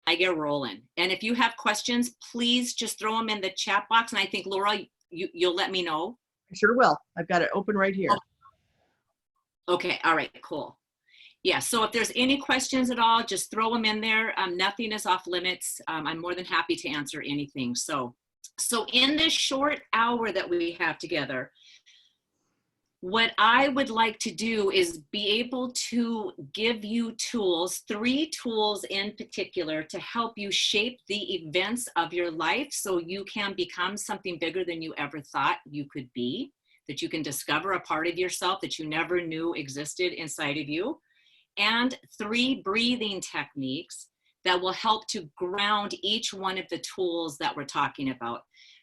I get rolling. And if you have questions, please just throw them in the chat box. And I think, Laura, you'll let me know. I sure will. I've got it open right here. Okay, all right, cool. Yeah, so if there's any questions at all, just throw them in there. Nothing is off limits. I'm more than happy to answer anything. So in this short hour that we have together, what I would like to do is be able to give you tools, 3 tools in particular, to help you shape the events of your life so you can become something bigger than you ever thought you could be, that you can discover a part of yourself that you never knew existed inside of you, and 3 breathing techniques that will help to ground each one of the tools that we're talking about.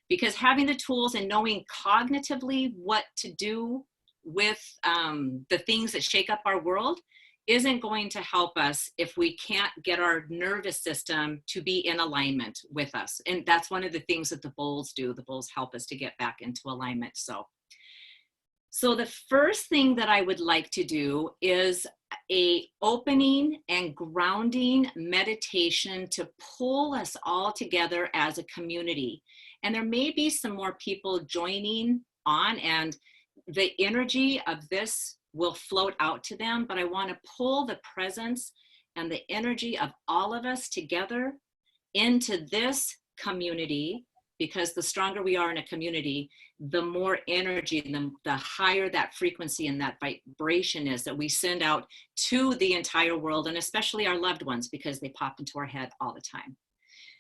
Because having the tools and knowing cognitively what to do with the things that shake up our world isn't going to help us if we can't get our nervous system to be in alignment with us. And that's one of the things that the bowls do. The bowls help us to get back into alignment. So the first thing that I would like to do is a opening and grounding meditation to pull us all together as a community. And there may be some more people joining on, and the energy of this will float out to them, but I want to pull the presence and the energy of all of us together into this community, because the stronger we are in a community, the more energy, the higher that frequency and that vibration is that we send out to the entire world, and especially our loved ones, because they pop into our head all the time.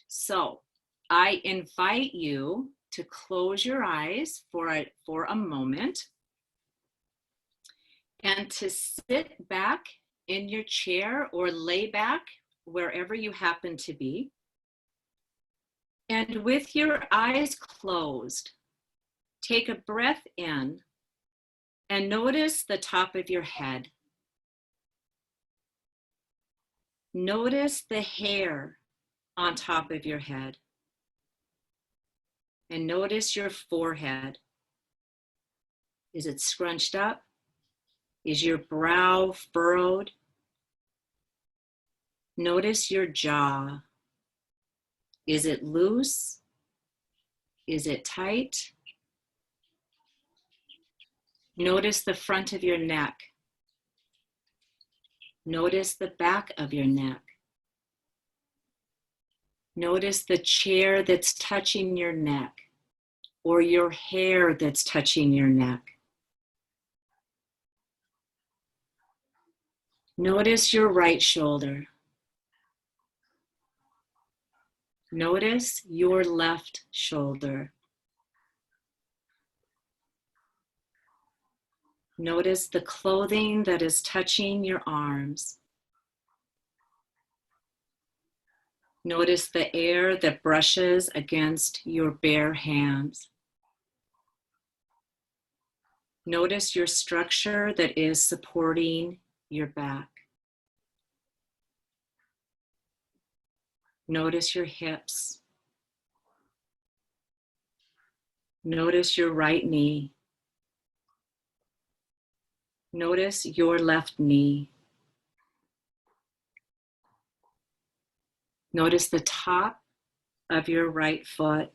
So I invite you to close your eyes for a moment and to sit back in your chair or lay back wherever you happen to be. And with your eyes closed, take a breath in and notice the top of your head. Notice the hair on top of your head. And notice your forehead. Is it scrunched up? Is your brow furrowed? Notice your jaw. Is it loose? Is it tight? Notice the front of your neck. Notice the back of your neck. Notice the chair that's touching your neck, or your hair that's touching your neck. Notice your right shoulder. Notice your left shoulder. Notice the clothing that is touching your arms. Notice the air that brushes against your bare hands. Notice your structure that is supporting your back. Notice your hips. Notice your right knee. Notice your left knee. Notice the top of your right foot.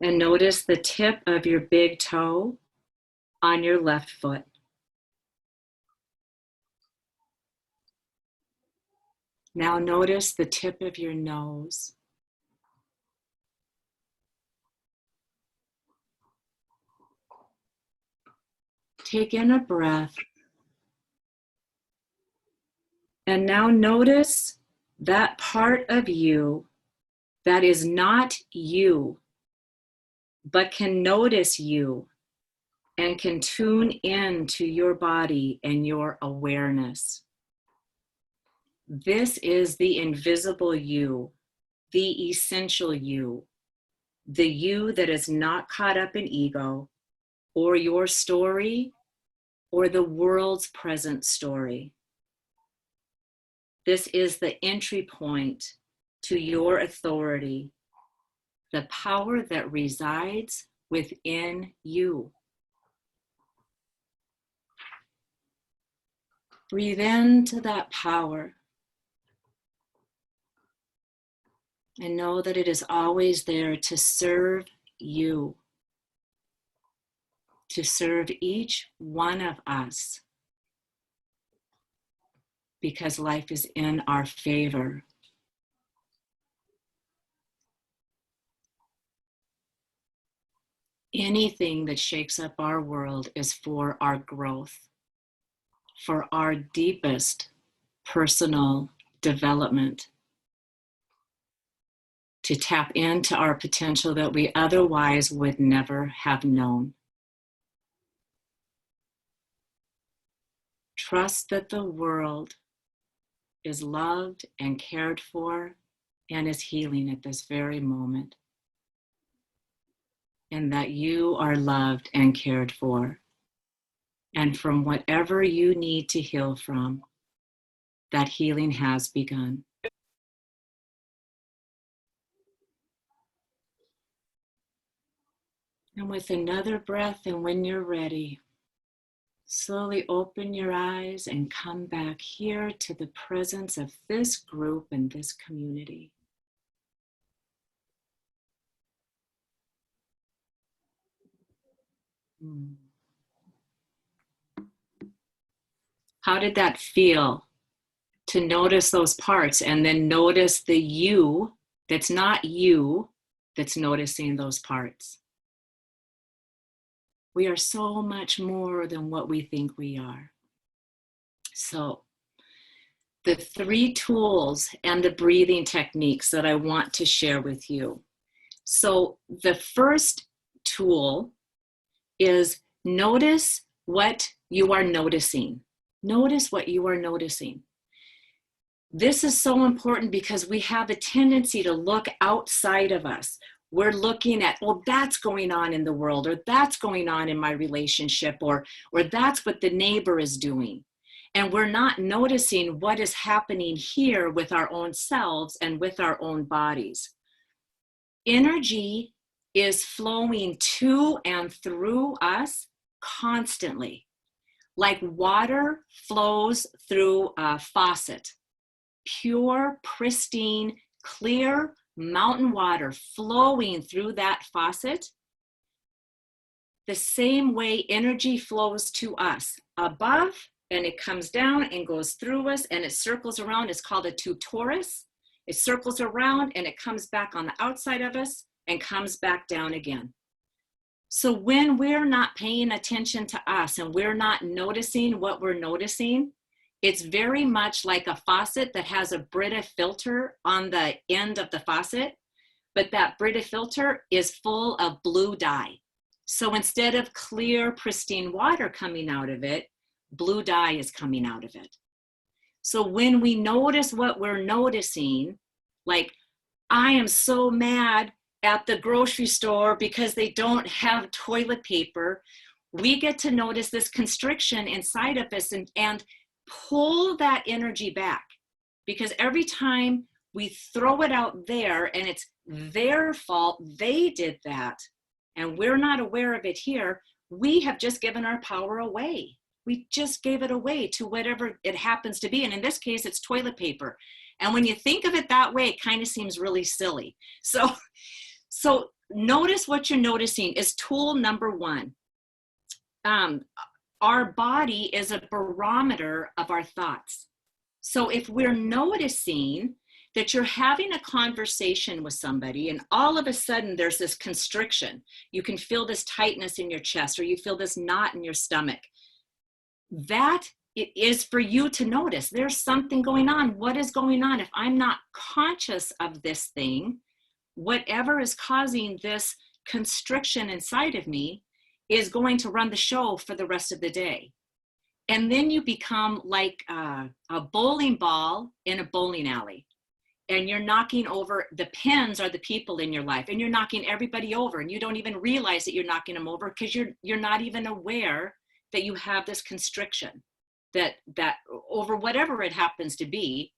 And notice the tip of your big toe on your left foot. Now notice the tip of your nose. Take in a breath. And now notice that part of you that is not you, but can notice you and can tune in to your body and your awareness. This is the invisible you, the essential you, the you that is not caught up in ego or your story or the world's present story. This is the entry point to your authority, the power that resides within you. Breathe into that power. And know that it is always there to serve you, to serve each one of us, because life is in our favor. Anything that shakes up our world is for our growth, for our deepest personal development, to tap into our potential that we otherwise would never have known. Trust that the world is loved and cared for and is healing at this very moment. And that you are loved and cared for. And from whatever you need to heal from, that healing has begun. And with another breath, and when you're ready, slowly open your eyes and come back here to the presence of this group and this community. How did that feel to notice those parts and then notice the you that's not you that's noticing those parts? We are so much more than what we think we are. So the 3 tools and the breathing techniques that I want to share with you. So the first tool is notice what you are noticing. Notice what you are noticing. This is so important because we have a tendency to look outside of us. We're looking at, well, that's going on in the world, or that's going on in my relationship, or that's what the neighbor is doing. And we're not noticing what is happening here with our own selves and with our own bodies. Energy is flowing to and through us constantly, like water flows through a faucet. Pure, pristine, clear mountain water flowing through that faucet. The same way energy flows to us above, and it comes down and goes through us and it circles around. It's called a two torus. It circles around and it comes back on the outside of us and comes back down again. So when we're not paying attention to us and we're not noticing what we're noticing, it's very much like a faucet that has a Brita filter on the end of the faucet, but that Brita filter is full of blue dye. So instead of clear, pristine water coming out of it, blue dye is coming out of it. So when we notice what we're noticing, like, I am so mad at the grocery store because they don't have toilet paper, we get to notice this constriction inside of us and pull that energy back. Because every time we throw it out there and it's their fault, they did that, and we're not aware of it here, we have just given our power away. We just gave it away to whatever it happens to be. And in this case, it's toilet paper. And when you think of it that way, it kind of seems really silly. So notice what you're noticing is tool number 1. Our body is a barometer of our thoughts. So if we're noticing that you're having a conversation with somebody and all of a sudden there's this constriction, you can feel this tightness in your chest or you feel this knot in your stomach, that it is for you to notice. There's something going on. What is going on? If I'm not conscious of this thing, whatever is causing this constriction inside of me is going to run the show for the rest of the day. And then you become like a bowling ball in a bowling alley. And you're knocking over, the pins are the people in your life, and you're knocking everybody over, and you don't even realize that you're knocking them over because you're not even aware that you have this constriction that over whatever it happens to be.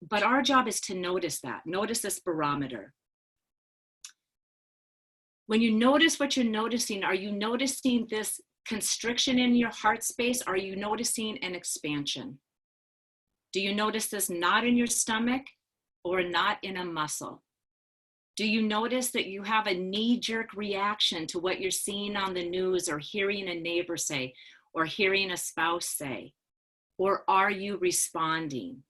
But our job is to notice that, notice this barometer. When you notice what you're noticing, are you noticing this constriction in your heart space? Are you noticing an expansion? Do you notice this knot in your stomach or a knot in a muscle? Do you notice that you have a knee-jerk reaction to what you're seeing on the news or hearing a neighbor say or hearing a spouse say? Or are you responding?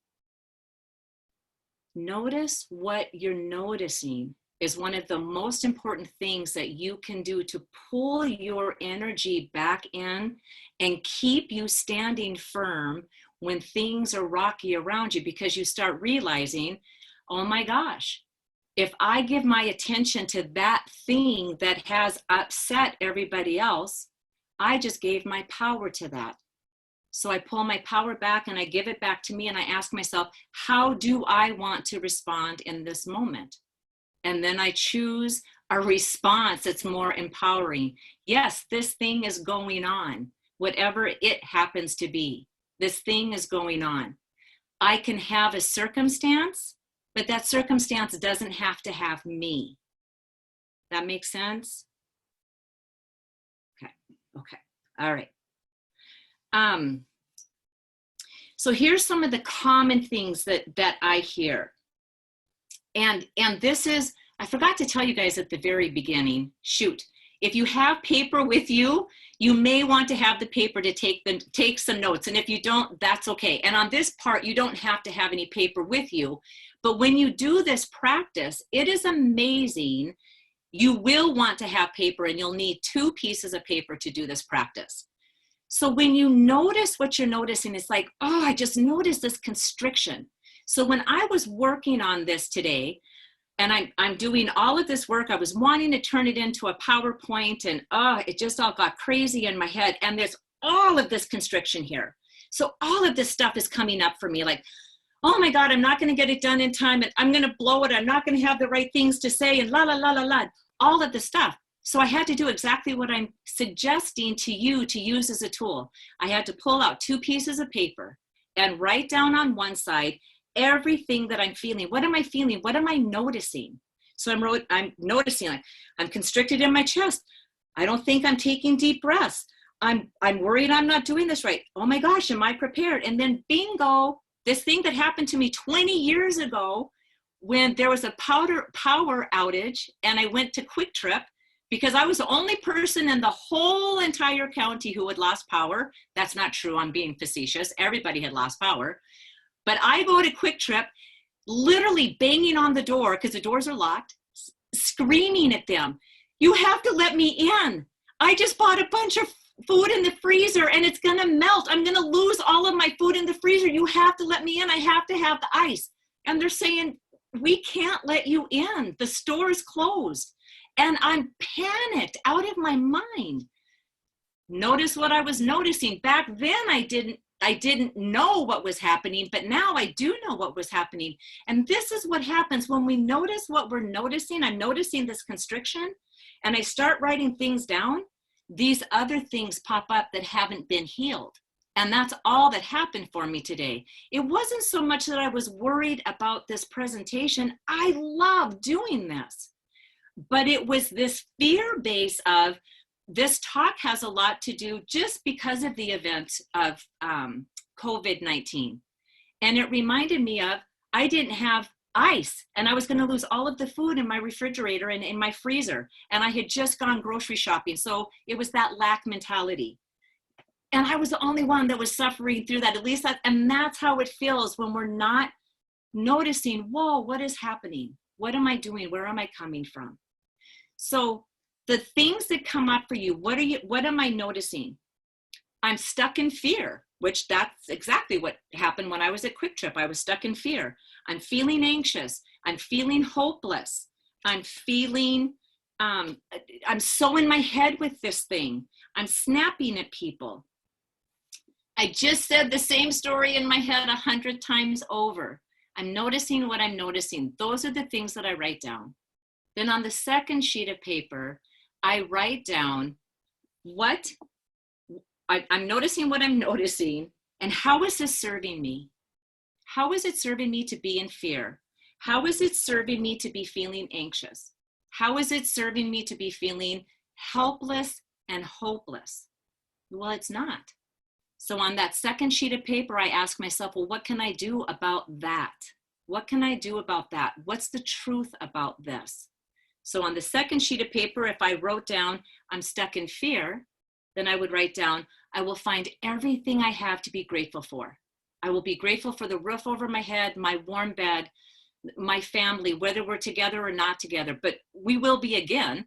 Notice what you're noticing is one of the most important things that you can do to pull your energy back in and keep you standing firm when things are rocky around you, because you start realizing, oh my gosh, if I give my attention to that thing that has upset everybody else, I just gave my power to that. So I pull my power back and I give it back to me, and I ask myself, how do I want to respond in this moment? And then I choose a response that's more empowering. Yes, this thing is going on, whatever it happens to be. This thing is going on. I can have a circumstance, but that circumstance doesn't have to have me. That makes sense? Okay, all right. So here's some of the common things that I hear. And this is, I forgot to tell you guys at the very beginning, shoot, if you have paper with you, you may want to have the paper to take some notes. And if you don't, that's okay. And on this part, you don't have to have any paper with you. But when you do this practice, it is amazing. You will want to have paper, and you'll need 2 pieces of paper to do this practice. So when you notice what you're noticing, it's like, oh, I just noticed this constriction. So when I was working on this today, and I'm doing all of this work, I was wanting to turn it into a PowerPoint, and it just all got crazy in my head. And there's all of this constriction here. So all of this stuff is coming up for me like, oh my God, I'm not going to get it done in time, and I'm going to blow it. I'm not going to have the right things to say, and la, la, la, la, la, all of the stuff. So I had to do exactly what I'm suggesting to you to use as a tool. I had to pull out 2 pieces of paper and write down on one side everything that I'm feeling. What am I feeling? What am I noticing? So I'm noticing, like, I'm constricted in my chest. I don't think I'm taking deep breaths. I'm worried I'm not doing this right. Oh my gosh, am I prepared? And then bingo, this thing that happened to me 20 years ago when there was a power outage, and I went to Quick Trip because I was the only person in the whole entire county who had lost power. That's not true. I'm being facetious. Everybody had lost power. But I go to Quick Trip, literally banging on the door because the doors are locked, screaming at them, you have to let me in. I just bought a bunch of food in the freezer and it's gonna melt. I'm gonna lose all of my food in the freezer. You have to let me in. I have to have the ice. And they're saying, we can't let you in. The store is closed. And I'm panicked out of my mind. Notice what I was noticing. Back then I didn't know what was happening, but now I do know what was happening. And this is what happens when we notice what we're noticing. I'm noticing this constriction, and I start writing things down. These other things pop up that haven't been healed. And that's all that happened for me today. It wasn't so much that I was worried about this presentation. I love doing this. But it was this fear base of, this talk has a lot to do just because of the event of COVID-19. And it reminded me of, I didn't have ice, and I was going to lose all of the food in my refrigerator and in my freezer. And I had just gone grocery shopping. So it was that lack mentality. And I was the only one that was suffering through that, at least that. And that's how it feels when we're not noticing, whoa, what is happening? What am I doing? Where am I coming from? So the things that come up for you, what am I noticing? I'm stuck in fear, which that's exactly what happened when I was at Quick Trip. I was stuck in fear. I'm feeling anxious. I'm feeling hopeless. I'm feeling, I'm so in my head with this thing. I'm snapping at people. I just said the same story in my head 100 times over. I'm noticing what I'm noticing. Those are the things that I write down. Then on the second sheet of paper, I write down I'm noticing what I'm noticing, and how is this serving me? How is it serving me to be in fear? How is it serving me to be feeling anxious? How is it serving me to be feeling helpless and hopeless? Well, it's not. So on that second sheet of paper, I ask myself, well, what can I do about that? What can I do about that? What's the truth about this? So on the second sheet of paper, if I wrote down, I'm stuck in fear, then I would write down, I will find everything I have to be grateful for. I will be grateful for the roof over my head, my warm bed, my family, whether we're together or not together, but we will be again.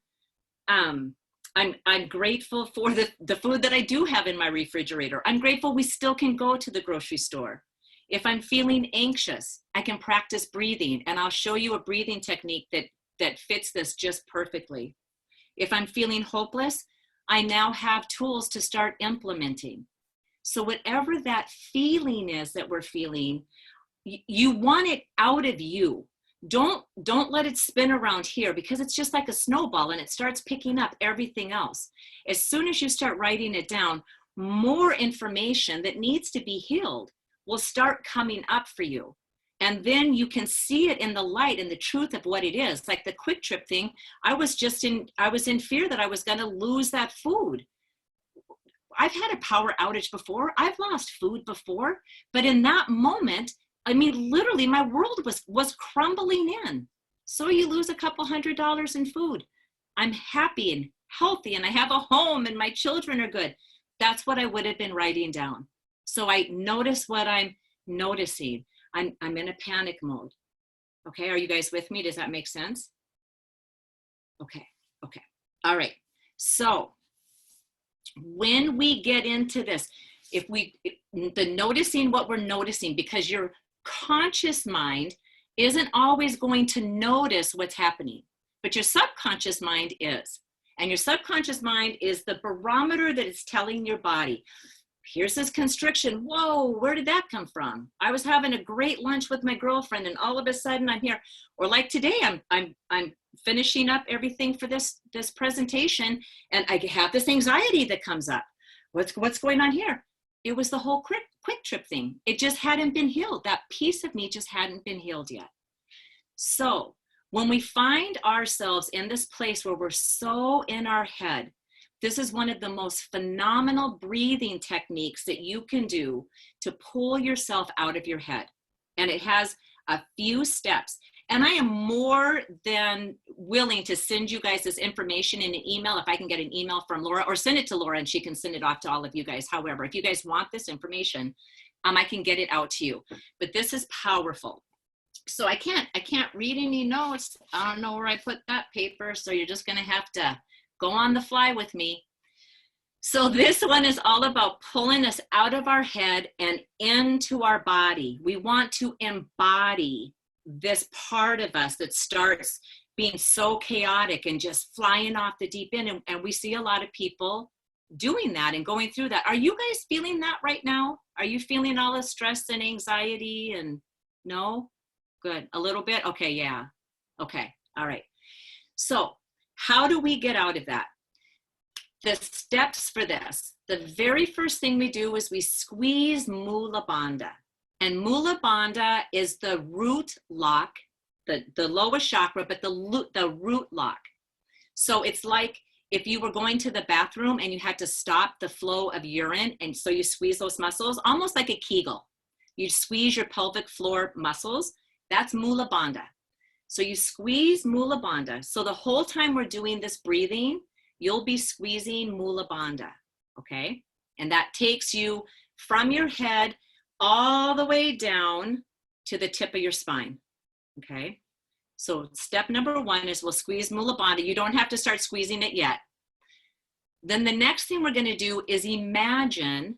I'm grateful for the food that I do have in my refrigerator. I'm grateful we still can go to the grocery store. If I'm feeling anxious, I can practice breathing, and I'll show you a breathing technique that fits this just perfectly. If I'm feeling hopeless, I now have tools to start implementing. So whatever that feeling is that we're feeling, you want it out of you. Don't let it spin around here, because it's just like a snowball and it starts picking up everything else. As soon as you start writing it down, more information that needs to be healed will start coming up for you. And then you can see it in the light and the truth of what it is. Like the quick trip thing, I was in fear that I was going to lose that food. I've had a power outage before. I've lost food before. But in that moment, I mean, literally my world was crumbling in. So you lose a couple $100 in food. I'm happy and healthy and I have a home and my children are good. That's what I would have been writing down. So I notice what I'm noticing. I'm in a panic mode. Okay, are you guys with me? Does that make sense? Okay. All right. So when we get into this, the noticing what we're noticing, because your conscious mind isn't always going to notice what's happening, but your subconscious mind is. And your subconscious mind is the barometer that is telling your body, here's this constriction. Whoa, where did that come from? I was having a great lunch with my girlfriend and all of a sudden I'm here. Or like today, I'm finishing up everything for this presentation and I have this anxiety that comes up. What's going on here? It was the whole quick trip thing. It just hadn't been healed. That piece of me just hadn't been healed yet. So when we find ourselves in this place where we're so in our head, this is one of the most phenomenal breathing techniques that you can do to pull yourself out of your head. And it has a few steps. And I am more than willing to send you guys this information in an email if I can get an email from Laura, or send it to Laura and she can send it off to all of you guys. However, if you guys want this information, I can get it out to you. But this is powerful. So I can't read any notes. I don't know where I put that paper. So you're just going to have to go on the fly with me. So this one is all about pulling us out of our head and into our body. We want to embody this part of us that starts being so chaotic and just flying off the deep end. And we see a lot of people doing that and going through that. Are you guys feeling that right now? Are you feeling all the stress and anxiety and no? Good. A little bit? Okay. Yeah. Okay. All right. So how do we get out of that? The steps for this, the very first thing we do is we squeeze Mula Bandha. And Mula Bandha is the root lock, the lowest chakra, but the root lock. So it's like if you were going to the bathroom and you had to stop the flow of urine, and so you squeeze those muscles, almost like a Kegel. You squeeze your pelvic floor muscles. That's Mula Bandha. So you squeeze Mula Bandha. So the whole time we're doing this breathing, you'll be squeezing Mula Bandha, okay? And that takes you from your head all the way down to the tip of your spine, okay? So step number one is we'll squeeze Mula Bandha. You don't have to start squeezing it yet. Then the next thing we're gonna do is imagine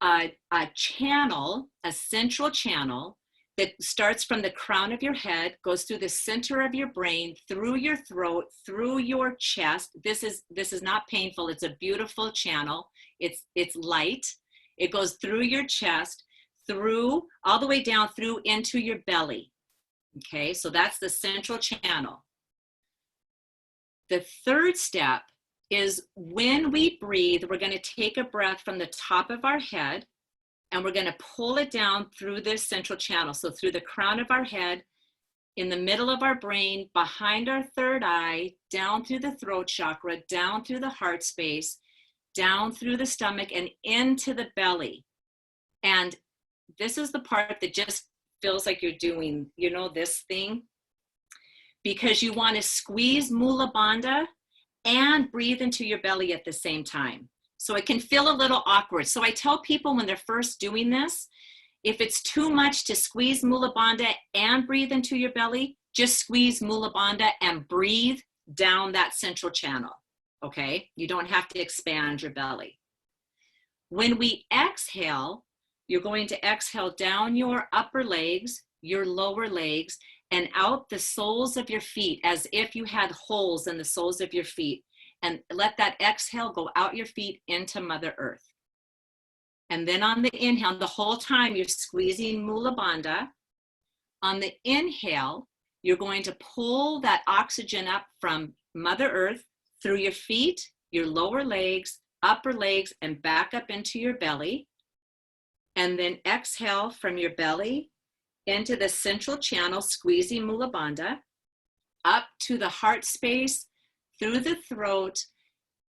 a channel, a central channel that starts from the crown of your head, goes through the center of your brain, through your throat, through your chest. This is not painful. It's a beautiful channel. It's light. It goes through your chest, through all the way down through into your belly. Okay, so that's the central channel. The third step is when we breathe, we're going to take a breath from the top of our head and we're going to pull it down through this central channel. So through the crown of our head, in the middle of our brain, behind our third eye, down through the throat chakra, down through the heart space, down through the stomach, and into the belly. And this is the part that just feels like you're doing, you know, this thing, because you want to squeeze Mula Bandha and breathe into your belly at the same time. So it can feel a little awkward. So I tell people when they're first doing this, if it's too much to squeeze Mula Bandha and breathe into your belly, just squeeze Mula Bandha and breathe down that central channel, okay? You don't have to expand your belly. When we exhale, you're going to exhale down your upper legs, your lower legs, and out the soles of your feet as if you had holes in the soles of your feet. And let that exhale go out your feet into Mother Earth. And then on the inhale, the whole time you're squeezing Mula Bandha. On the inhale, you're going to pull that oxygen up from Mother Earth through your feet, your lower legs, upper legs, and back up into your belly. And then exhale from your belly into the central channel, squeezing Mula Bandha, up to the heart space, through the throat,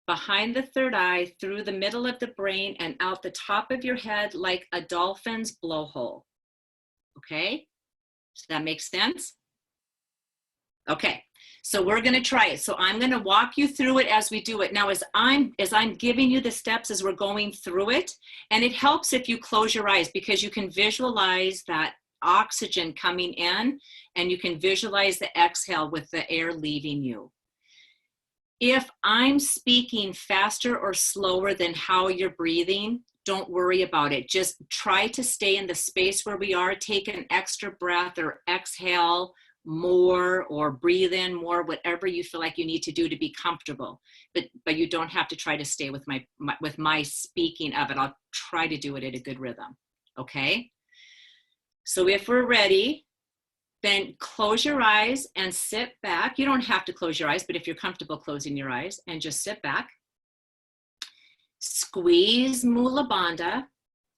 behind the third eye, through the middle of the brain, and out the top of your head like a dolphin's blowhole. Okay? Does that make sense? Okay, so we're gonna try it. So I'm gonna walk you through it as we do it. Now, as I'm giving you the steps as we're going through it, and it helps if you close your eyes because you can visualize that oxygen coming in and you can visualize the exhale with the air leaving you. If I'm speaking faster or slower than how you're breathing, don't worry about it. Just try to stay in the space where we are. Take an extra breath or exhale more or breathe in more, whatever you feel like you need to do to be comfortable. But you don't have to try to stay with my speaking of it. I'll try to do it at a good rhythm, okay? So if we're ready, then close your eyes and sit back. You don't have to close your eyes, but if you're comfortable closing your eyes, and just sit back. Squeeze Mula Bandha,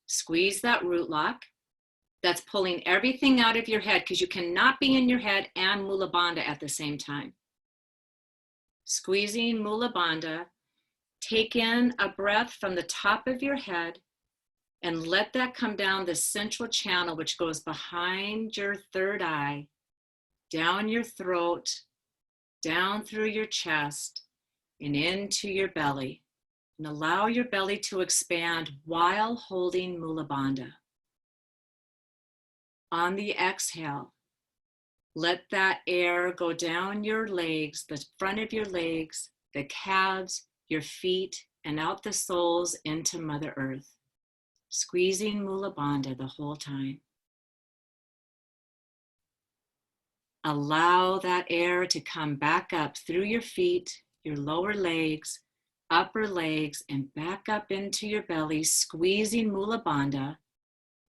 squeeze that root lock. That's pulling everything out of your head because you cannot be in your head and Mula Bandha at the same time. Squeezing Mula Bandha, take in a breath from the top of your head and let that come down the central channel, which goes behind your third eye, down your throat, down through your chest, and into your belly. And allow your belly to expand while holding Mula Bandha. On the exhale, let that air go down your legs, the front of your legs, the calves, your feet, and out the soles into Mother Earth. Squeezing Mula Bandha the whole time. Allow that air to come back up through your feet, your lower legs, upper legs, and back up into your belly, squeezing Mula Bandha.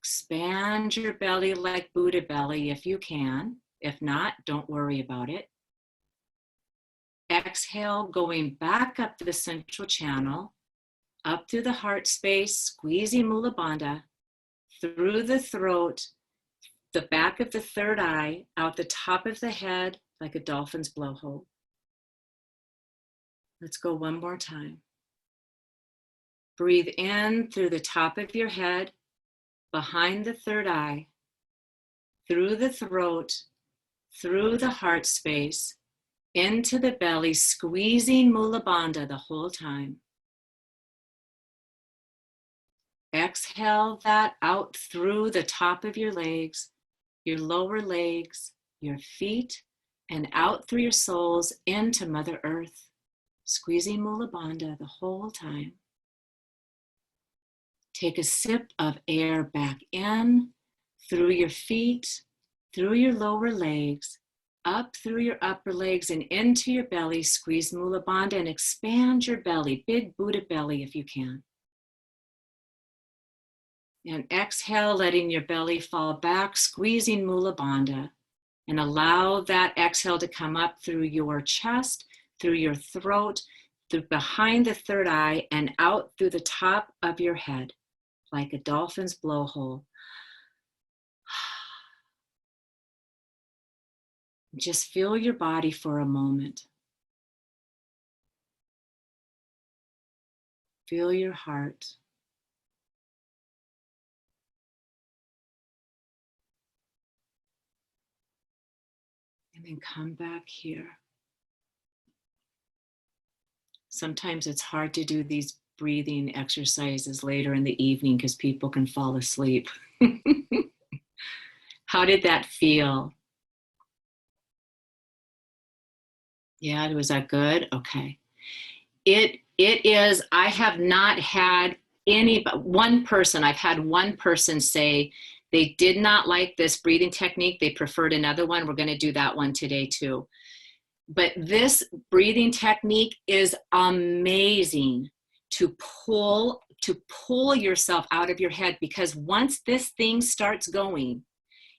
Expand your belly like Buddha belly if you can. If not, don't worry about it. Exhale, going back up the central channel, up through the heart space, squeezing Mula Bandha, through the throat, the back of the third eye, out the top of the head like a dolphin's blowhole. Let's go one more time. Breathe in through the top of your head, behind the third eye, through the throat, through the heart space, into the belly, squeezing Mula Bandha the whole time. Exhale that out through the top of your legs, your lower legs, your feet, and out through your soles into Mother Earth, squeezing Mula Bandha the whole time. Take a sip of air back in, through your feet, through your lower legs, up through your upper legs and into your belly. Squeeze Mula Bandha and expand your belly, big Buddha belly if you can. And exhale, letting your belly fall back, squeezing Mula Bandha. And allow that exhale to come up through your chest, through your throat, through behind the third eye, and out through the top of your head, like a dolphin's blowhole. Just feel your body for a moment. Feel your heart. And then come back here. Sometimes it's hard to do these breathing exercises later in the evening because people can fall asleep. How did that feel? Yeah, was that good? Okay. It is, I have not had I've had one person say they did not like this breathing technique. They preferred another one. We're going to do that one today too. But this breathing technique is amazing to pull yourself out of your head, because once this thing starts going,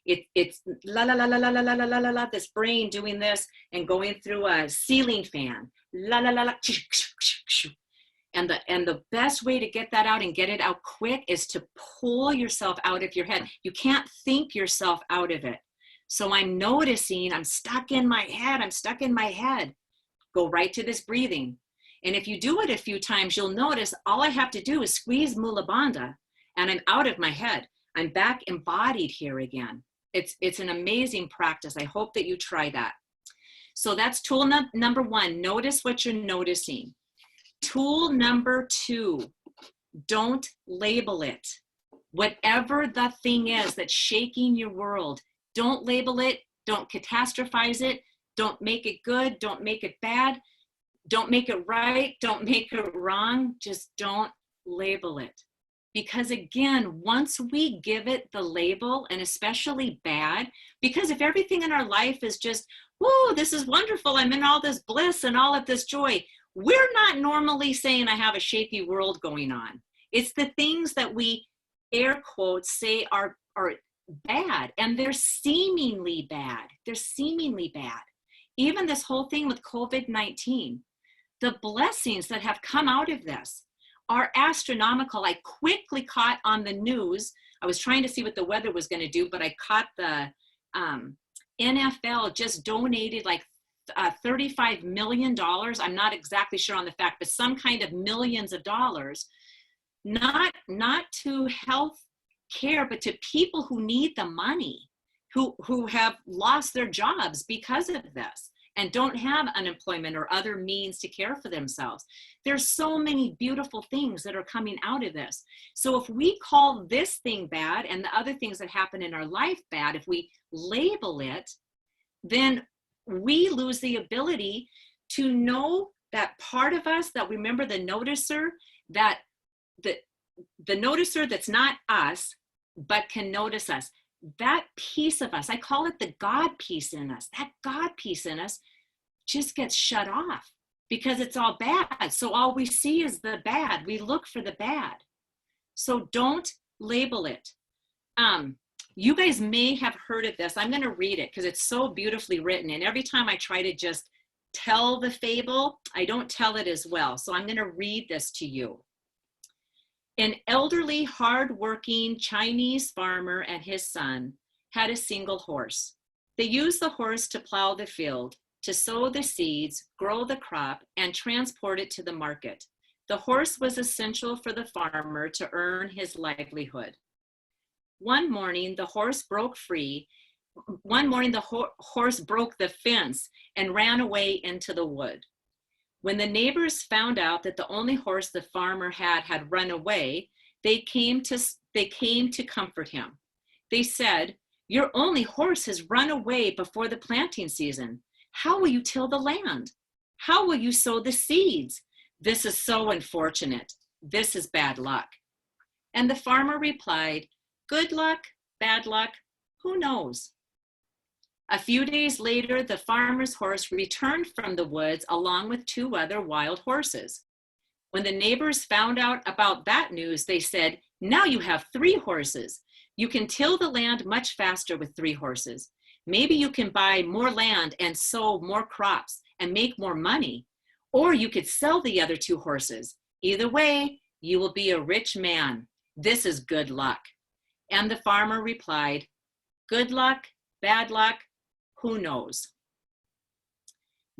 it's la la la la la la la la la la, this brain doing this and going through a ceiling fan, la la la la, and the best way to get that out and get it out quick is to pull yourself out of your head. You can't think yourself out of it. So I'm noticing I'm stuck in my head. Go right to this breathing. And if you do it a few times, you'll notice all I have to do is squeeze Mula Bandha and I'm out of my head. I'm back embodied here again. It's an amazing practice. I hope that you try that. So that's tool number one. Notice what you're noticing. Tool number two, don't label it. Whatever the thing is that's shaking your world, don't label it. Don't catastrophize it. Don't make it good. Don't make it bad. Don't make it right. Don't make it wrong. Just don't label it. Because again, once we give it the label, and especially bad, because if everything in our life is just, whoa, this is wonderful, I'm in all this bliss and all of this joy, we're not normally saying I have a shaky world going on. It's the things that we, air quotes, say are bad, and they're seemingly bad. They're seemingly bad. Even this whole thing with COVID-19, the blessings that have come out of this are astronomical. I quickly caught on the news, I was trying to see what the weather was going to do, but I caught the NFL just donated like $35 million. I'm not exactly sure on the fact, but some kind of millions of dollars, not to health care, but to people who need the money, who have lost their jobs because of this and don't have unemployment or other means to care for themselves. There's so many beautiful things that are coming out of this. So if we call this thing bad and the other things that happen in our life bad, if we label it, then we lose the ability to know that part of us, that remember the noticer, that the noticer that's not us, but can notice us. That piece of us, I call it the God piece in us, that God piece in us just gets shut off because it's all bad. So all we see is the bad. We look for the bad. So don't label it. You guys may have heard of this. I'm going to read it because it's so beautifully written. And every time I try to just tell the fable, I don't tell it as well. So I'm going to read this to you. An elderly, hard-working Chinese farmer and his son had a single horse. They used the horse to plow the field, to sow the seeds, grow the crop, and transport it to the market. The horse was essential for the farmer to earn his livelihood. One morning, the horse broke free. One morning, the horse broke the fence and ran away into the wood. When the neighbors found out that the only horse the farmer had run away, they came to comfort him. They said, "Your only horse has run away before the planting season. How will you till the land? How will you sow the seeds? This is so unfortunate. This is bad luck." And the farmer replied, "Good luck, bad luck, who knows?" A few days later, the farmer's horse returned from the woods along with 2 other wild horses. When the neighbors found out about that news, they said, "Now you have 3 horses. You can till the land much faster with 3 horses. Maybe you can buy more land and sow more crops and make more money. Or you could sell the other 2 horses. Either way, you will be a rich man. This is good luck." And the farmer replied, "Good luck, bad luck, who knows?"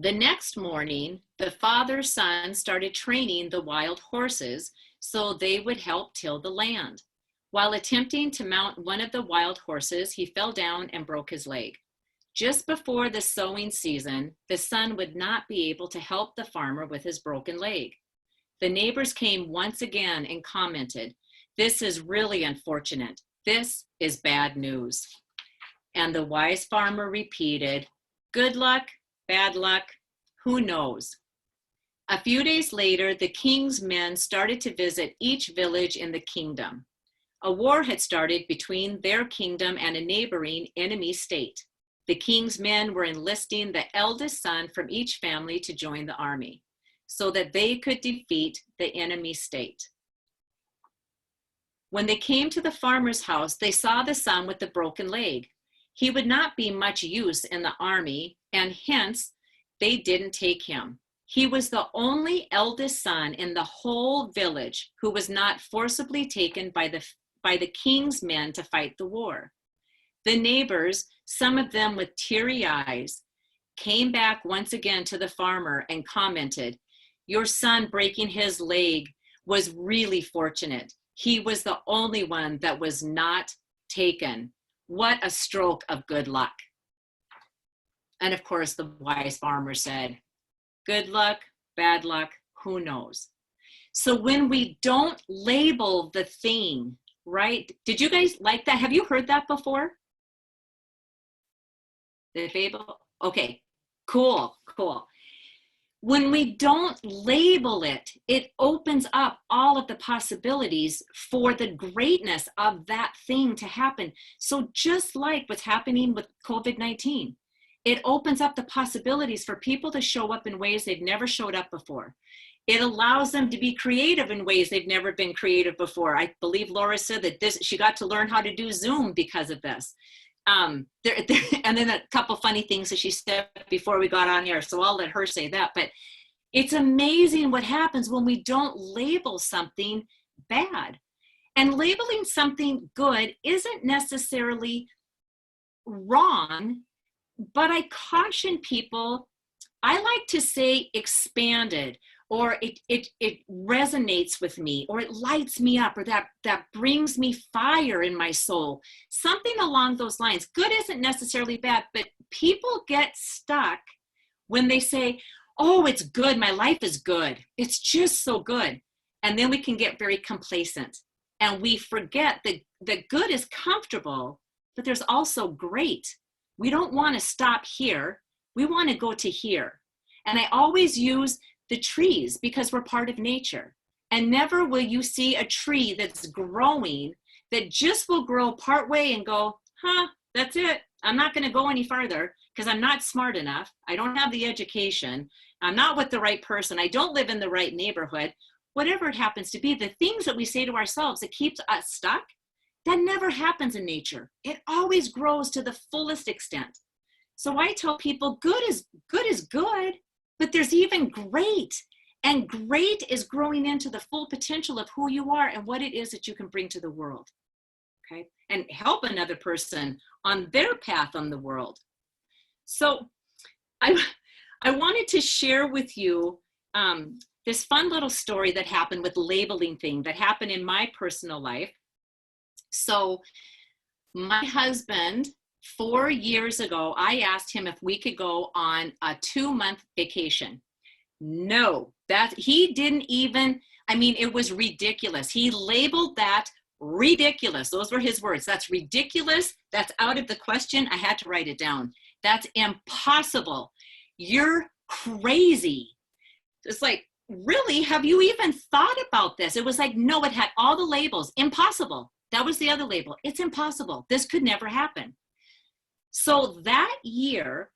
The next morning, the father's son started training the wild horses so they would help till the land. While attempting to mount one of the wild horses, he fell down and broke his leg. Just before the sowing season, the son would not be able to help the farmer with his broken leg. The neighbors came once again and commented, "This is really unfortunate. This is bad news." And the wise farmer repeated, "Good luck, bad luck, who knows?" A few days later, the king's men started to visit each village in the kingdom. A war had started between their kingdom and a neighboring enemy state. The king's men were enlisting the eldest son from each family to join the army so that they could defeat the enemy state. When they came to the farmer's house, they saw the son with the broken leg. He would not be much use in the army, and hence they didn't take him. He was the only eldest son in the whole village who was not forcibly taken by the king's men to fight the war. The neighbors, some of them with teary eyes, came back once again to the farmer and commented, "Your son breaking his leg was really fortunate. He was the only one that was not taken. What a stroke of good luck." And of course, the wise farmer said, "Good luck, bad luck, who knows?" So when we don't label the thing, right? Did you guys like that? Have you heard that before? The fable? Okay, cool. When we don't label it, it opens up all of the possibilities for the greatness of that thing to happen. So just like what's happening with COVID-19, it opens up the possibilities for people to show up in ways they've never showed up before. It allows them to be creative in ways they've never been creative before. I believe Laura said that she got to learn how to do Zoom because of this. And then a couple funny things that she said before we got on here, so I'll let her say that. But it's amazing what happens when we don't label something bad. And labeling something good isn't necessarily wrong, but I caution people, I like to say expanded, or it resonates with me, or it lights me up, or that brings me fire in my soul. Something along those lines. Good isn't necessarily bad, but people get stuck when they say, "Oh, it's good, my life is good. It's just so good." And then we can get very complacent. And we forget that the good is comfortable, but there's also great. We don't want to stop here. We want to go to here. And I always use the trees because we're part of nature. And never will you see a tree that's growing that just will grow partway and go, that's it. I'm not going to go any farther because I'm not smart enough. I don't have the education. I'm not with the right person. I don't live in the right neighborhood. Whatever it happens to be, the things that we say to ourselves that keeps us stuck, that never happens in nature. It always grows to the fullest extent. So I tell people good is good, but there's even great. And great is growing into the full potential of who you are and what it is that you can bring to the world. Okay? And help another person on their path on the world. So I wanted to share with you this fun little story that happened with labeling thing that happened in my personal life. So my husband, 4 years ago, I asked him if we could go on a 2-month vacation. No, that he didn't even, it was ridiculous. He labeled that ridiculous. Those were his words. That's ridiculous. That's out of the question. I had to write it down. That's impossible. You're crazy. It's like, really? Have you even thought about this? It was like, no, it had all the labels. Impossible. That was the other label. It's impossible. This could never happen. So that year,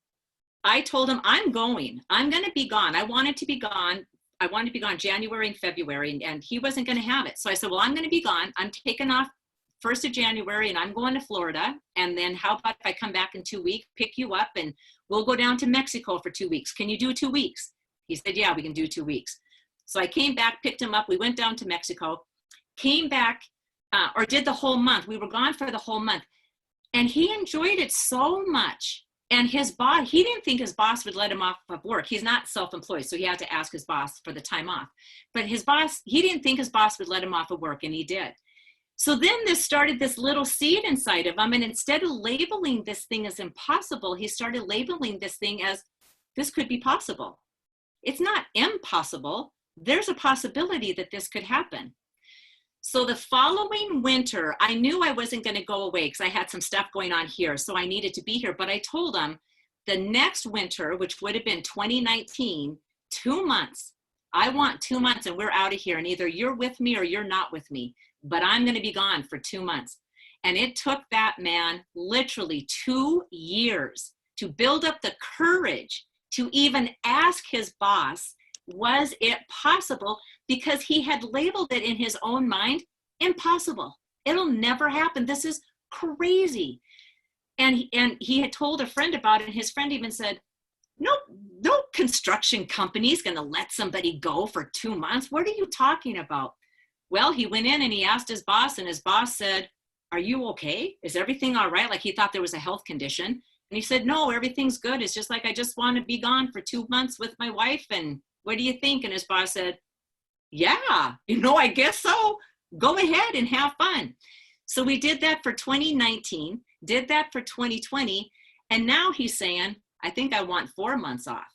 I told him, I'm going to be gone. I wanted to be gone January and February, and he wasn't going to have it. So I said, well, I'm going to be gone. I'm taking off 1st of January, and I'm going to Florida. And then how about if I come back in 2 weeks, pick you up, and we'll go down to Mexico for 2 weeks. Can you do 2 weeks? He said, yeah, we can do 2 weeks. So I came back, picked him up. We went down to Mexico, came back, or did the whole month. We were gone for the whole month. And he enjoyed it so much. And his boss, he didn't think his boss would let him off of work. He's not self-employed, so he had to ask his boss for the time off. But his boss, he didn't think his boss would let him off of work, and he did. So then this started this little seed inside of him, and instead of labeling this thing as impossible, he started labeling this thing as, this could be possible. It's not impossible. There's a possibility that this could happen. So the following winter, I knew I wasn't going to go away because I had some stuff going on here, so I needed to be here. But I told him the next winter, which would have been 2019, 2 months. I want 2 months and we're out of here. And either you're with me or you're not with me. But I'm going to be gone for 2 months. And it took that man literally 2 years to build up the courage to even ask his boss, was it possible? Because he had labeled it in his own mind, impossible. It'll never happen. This is crazy. And he had told a friend about it, and his friend even said, no construction company is going to let somebody go for 2 months. What are you talking about? Well, he went in and he asked his boss, and his boss said, are you okay? Is everything all right? Like he thought there was a health condition. And he said, no, everything's good. It's just like, I just want to be gone for 2 months with my wife. And what do you think? And his boss said, yeah, I guess so. Go ahead and have fun. So we did that for 2019, did that for 2020. And now he's saying, I think I want 4 months off.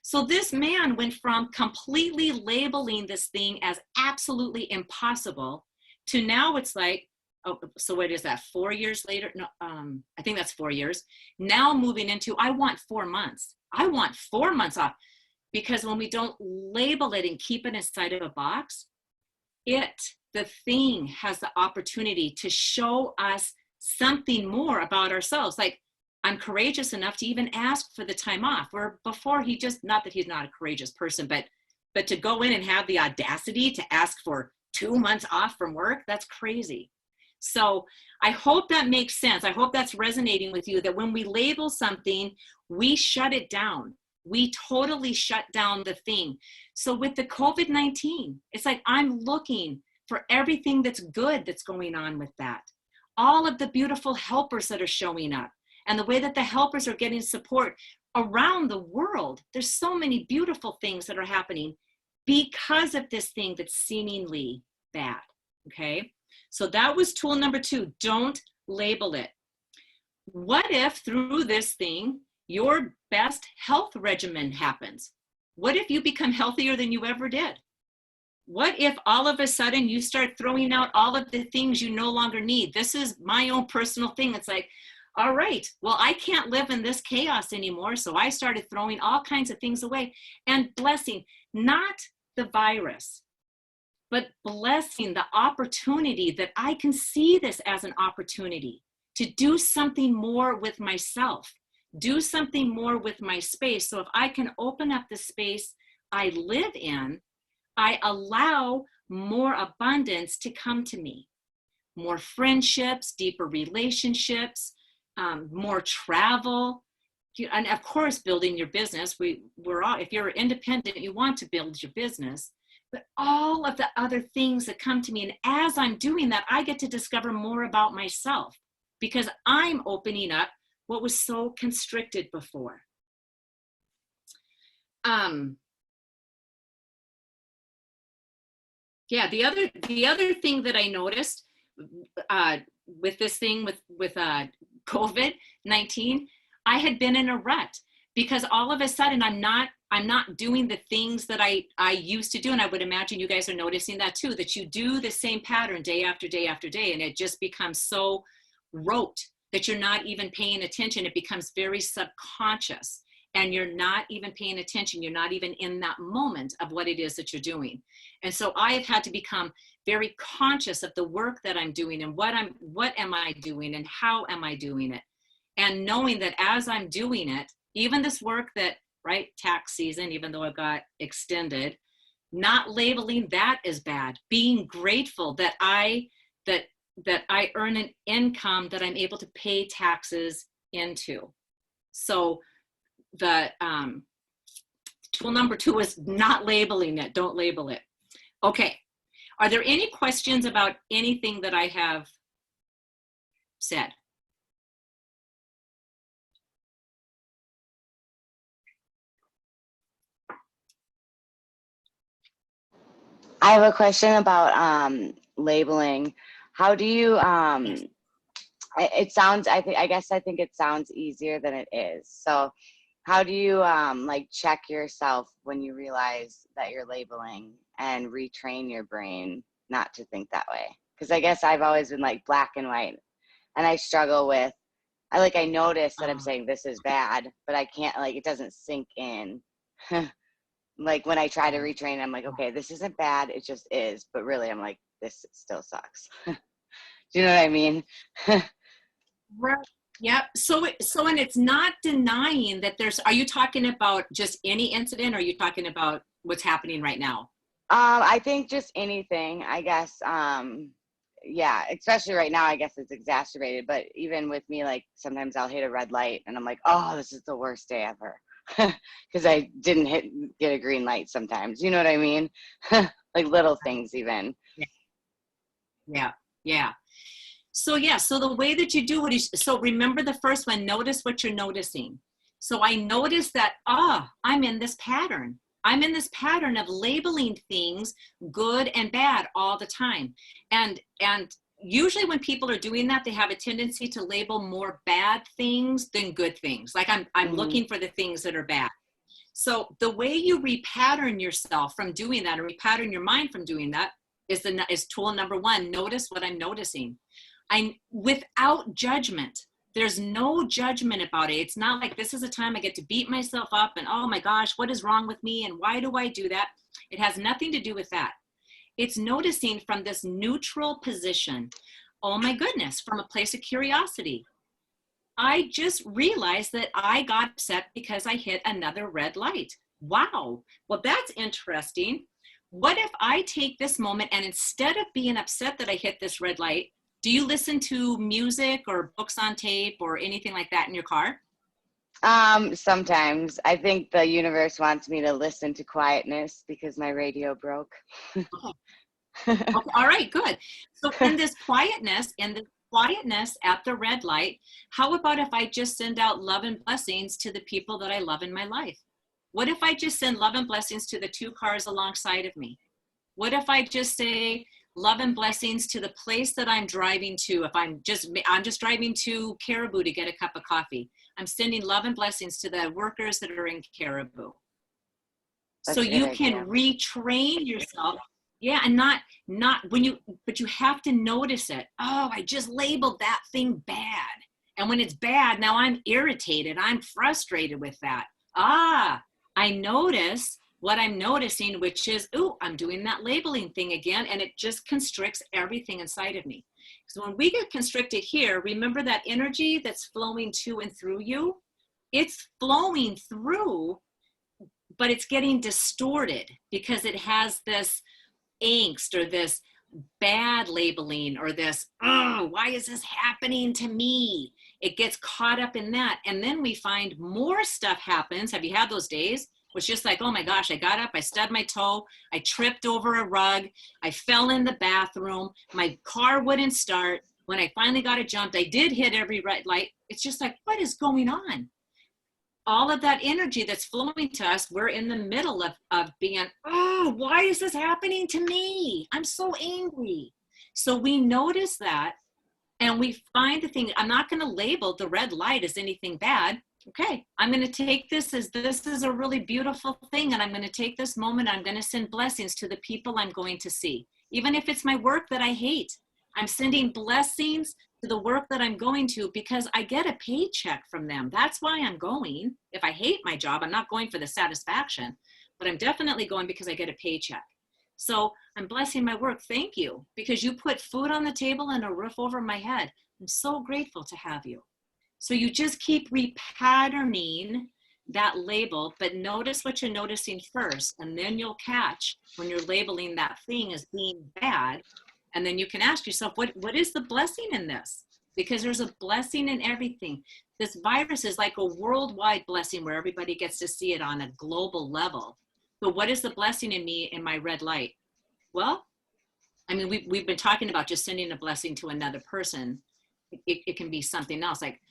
So this man went from completely labeling this thing as absolutely impossible to now it's like, oh, so what is that, 4 years later? No, I think that's 4 years. Now moving into, I want 4 months. I want 4 months off. Because when we don't label it and keep it inside of a box, the thing has the opportunity to show us something more about ourselves. Like, I'm courageous enough to even ask for the time off. Where before he just, not that he's not a courageous person, but to go in and have the audacity to ask for 2 months off from work, that's crazy. So I hope that makes sense. I hope that's resonating with you, that when we label something, we shut it down. We totally shut down the thing. So with the COVID-19, it's like I'm looking for everything that's good that's going on with that. All of the beautiful helpers that are showing up and the way that the helpers are getting support around the world. There's so many beautiful things that are happening because of this thing that's seemingly bad, okay? So that was tool number 2, don't label it. What if through this thing, your best health regimen happens? What if you become healthier than you ever did? What if all of a sudden you start throwing out all of the things you no longer need? This is my own personal thing. It's like, all right, well, I can't live in this chaos anymore. So I started throwing all kinds of things away and blessing, not the virus, but blessing the opportunity that I can see this as an opportunity to do something more with myself. Do something more with my space. So if I can open up the space I live in, I allow more abundance to come to me. More friendships, deeper relationships, more travel, and of course, building your business. We're all, if you're independent, you want to build your business, but all of the other things that come to me. And as I'm doing that, I get to discover more about myself because I'm opening up what was so constricted before. Yeah, the other thing that I noticed with this thing with COVID-19, I had been in a rut because all of a sudden I'm not doing the things that I used to do. And I would imagine you guys are noticing that too, that you do the same pattern day after day after day, and it just becomes so rote that you're not even paying attention. It becomes very subconscious and you're not even paying attention. You're not even in that moment of what it is that you're doing. And so I have had to become very conscious of the work that I'm doing and what am I doing and how am I doing it? And knowing that as I'm doing it, even this work that, right, tax season, even though it got extended, not labeling that as bad, being grateful that I earn an income that I'm able to pay taxes into. So the tool number 2 is not labeling it. Don't label it. Okay. Are there any questions about anything that I have said? I have a question about labeling. How do you Yes. it sounds, I think it sounds easier than it is. So how do you like check yourself when you realize that you're labeling and retrain your brain not to think that way? Because I guess I've always been like black and white, and I struggle with, I notice that I'm Uh, saying this is bad, but I can't, like, it doesn't sink in. Like when I try to retrain, I'm like, okay, this isn't bad, it just is. But really, I'm like, this still sucks. Do you know what I mean? right. Yep. So, and it's not denying that there's, are you talking about just any incident, or are you talking about what's happening right now? I think just anything, I guess. Yeah, especially right now, I guess it's exacerbated. But even with me, like sometimes I'll hit a red light and I'm like, oh, this is the worst day ever. Because I didn't get a green light sometimes. You know what I mean? Like little things even. Yeah. Yeah. Yeah. So yeah, so the way that you do it is, so remember the first one, notice what you're noticing. So I notice that, I'm in this pattern. I'm in this pattern of labeling things good and bad all the time. And usually when people are doing that, they have a tendency to label more bad things than good things. Like I'm Hmm. looking for the things that are bad. So the way you repattern yourself from doing that, or repattern your mind from doing that, is tool number one. Notice what I'm noticing. I'm without judgment. There's no judgment about it. It's not like this is a time I get to beat myself up and, oh my gosh, what is wrong with me and why do I do that? It has nothing to do with that. It's noticing from this neutral position. Oh my goodness, from a place of curiosity. I just realized that I got upset because I hit another red light. Wow. Well, that's interesting. What if I take this moment and instead of being upset that I hit this red light, do you listen to music or books on tape or anything like that in your car? Sometimes I think the universe wants me to listen to quietness because my radio broke. Okay. Okay. All right, good. So in this quietness at the red light, how about if I just send out love and blessings to the people that I love in my life? What if I just send love and blessings to the two cars alongside of me? What if I just say love and blessings to the place that I'm driving to? If I'm just driving to Caribou to get a cup of coffee, I'm sending love and blessings to the workers that are in Caribou. So That's a good you can idea. retrain yourself. Yeah, and not when you, but you have to notice it. Oh, I just labeled that thing bad. And when it's bad, now I'm irritated. I'm frustrated with that. I notice what I'm noticing, which is, ooh, I'm doing that labeling thing again, and it just constricts everything inside of me. So when we get constricted here, remember that energy that's flowing to and through you, it's flowing through, but it's getting distorted because it has this angst or this bad labeling or this, oh, why is this happening to me? It gets caught up in that. And then we find more stuff happens. Have you had those days? It's just like, oh my gosh, I got up, I stubbed my toe, I tripped over a rug, I fell in the bathroom, my car wouldn't start. When I finally got it jumped, I did hit every red light. It's just like, what is going on? All of that energy that's flowing to us, we're in the middle of being, oh, why is this happening to me? I'm so angry. So we notice that and we find the thing. I'm not going to label the red light as anything bad. Okay, I'm going to take this as this is a really beautiful thing. And I'm going to take this moment. I'm going to send blessings to the people I'm going to see. Even if it's my work that I hate, I'm sending blessings to the work that I'm going to because I get a paycheck from them. That's why I'm going. If I hate my job, I'm not going for the satisfaction, but I'm definitely going because I get a paycheck. So I'm blessing my work. Thank you, because you put food on the table and a roof over my head. I'm so grateful to have you. So you just keep repatterning that label, but notice what you're noticing first, and then you'll catch when you're labeling that thing as being bad. And then you can ask yourself, what is the blessing in this? Because there's a blessing in everything. This virus is like a worldwide blessing where everybody gets to see it on a global level. But what is the blessing in me in my red light? Well, I mean, we've been talking about just sending a blessing to another person. It can be something else. Like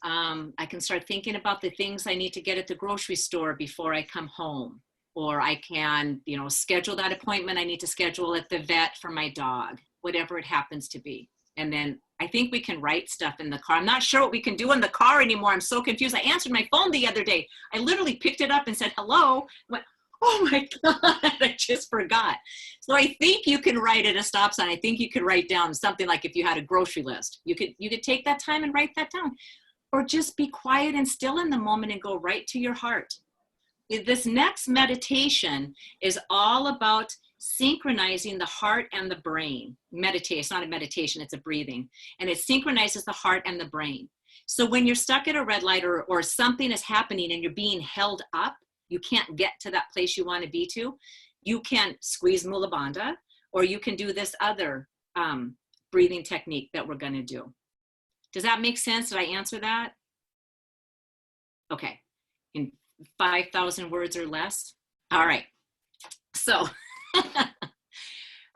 I can start thinking about the things I need to get at the grocery store before I come home. or I can, schedule that appointment I need to schedule at the vet for my dog, whatever it happens to be. And then I think we can write stuff in the car. I'm not sure what we can do in the car anymore. I'm so confused. I answered my phone the other day. I literally picked it up and said, hello. Went, oh my God, I just forgot. So I think you can write at a stop sign. I think you could write down something like if you had a grocery list, you could take that time and write that down, or just be quiet and still in the moment and go right to your heart. This next meditation is all about synchronizing the heart and the brain. Meditate, it's not a meditation, it's a breathing. And it synchronizes the heart and the brain. So when you're stuck at a red light or something is happening and you're being held up, you can't get to that place you want to be to, you can squeeze Mula Bandha, or you can do this other breathing technique that we're going to do. Does that make sense? Did I answer that? Okay. In 5,000 words or less? All right. So,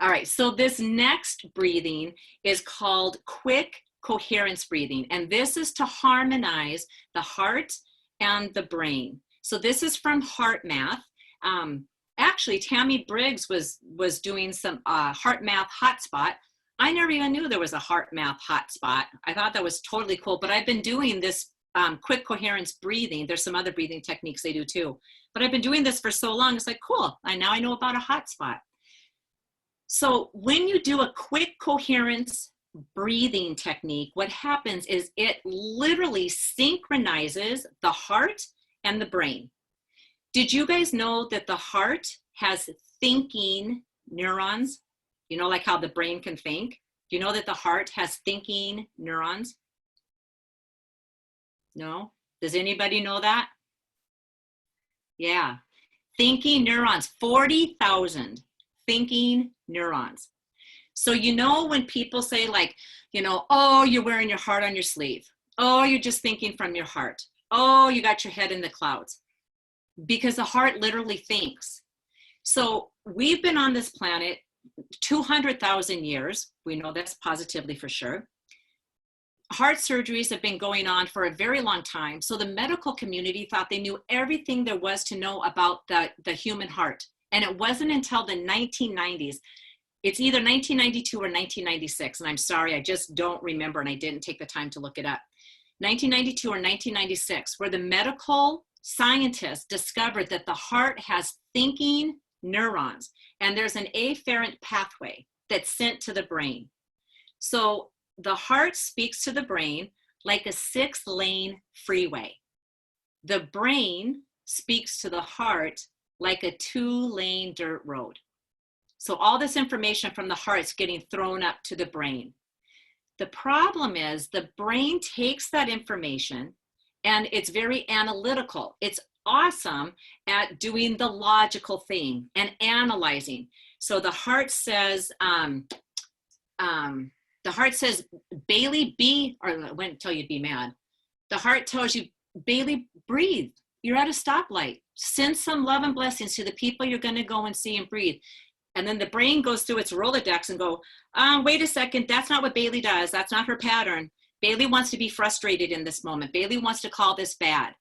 all right. So this next breathing is called quick coherence breathing. And this is to harmonize the heart and the brain. So this is from Heart Math. Actually, Tammy Briggs was doing some Heart Math hotspot. I never even knew there was a Heart Math hotspot. I thought that was totally cool, but I've been doing this quick coherence breathing. There's some other breathing techniques they do too, but I've been doing this for so long. It's like, cool. Now I know about a hotspot. So when you do a quick coherence breathing technique, what happens is it literally synchronizes the heart and the brain. Did you guys know that the heart has thinking neurons? Like how the brain can think? Do you know that the heart has thinking neurons? No? Does anybody know that? Yeah. Thinking neurons, 40,000 thinking neurons. So when people say like, oh, you're wearing your heart on your sleeve. Oh, you're just thinking from your heart. Oh, you got your head in the clouds. Because the heart literally thinks. So we've been on this planet 200,000 years. We know that's positively for sure. Heart surgeries have been going on for a very long time. So the medical community thought they knew everything there was to know about the human heart. And it wasn't until the 1990s. It's either 1992 or 1996. And I'm sorry, I just don't remember. And I didn't take the time to look it up. 1992 or 1996, where the medical scientists discovered that the heart has thinking neurons. And there's an afferent pathway that's sent to the brain. So the heart speaks to the brain like a 6-lane freeway. The brain speaks to the heart like a 2-lane dirt road. So all this information from the heart's getting thrown up to the brain. The problem is the brain takes that information and it's very analytical. It's awesome at doing the logical thing and analyzing. So the heart says, Bailey, or I wouldn't tell you to be mad. The heart tells you, Bailey, breathe. You're at a stoplight. Send some love and blessings to the people you're going to go and see and breathe. And then the brain goes through its Rolodex and go, wait a second, that's not what Bailey does. That's not her pattern. Bailey wants to be frustrated in this moment. Bailey wants to call this bad.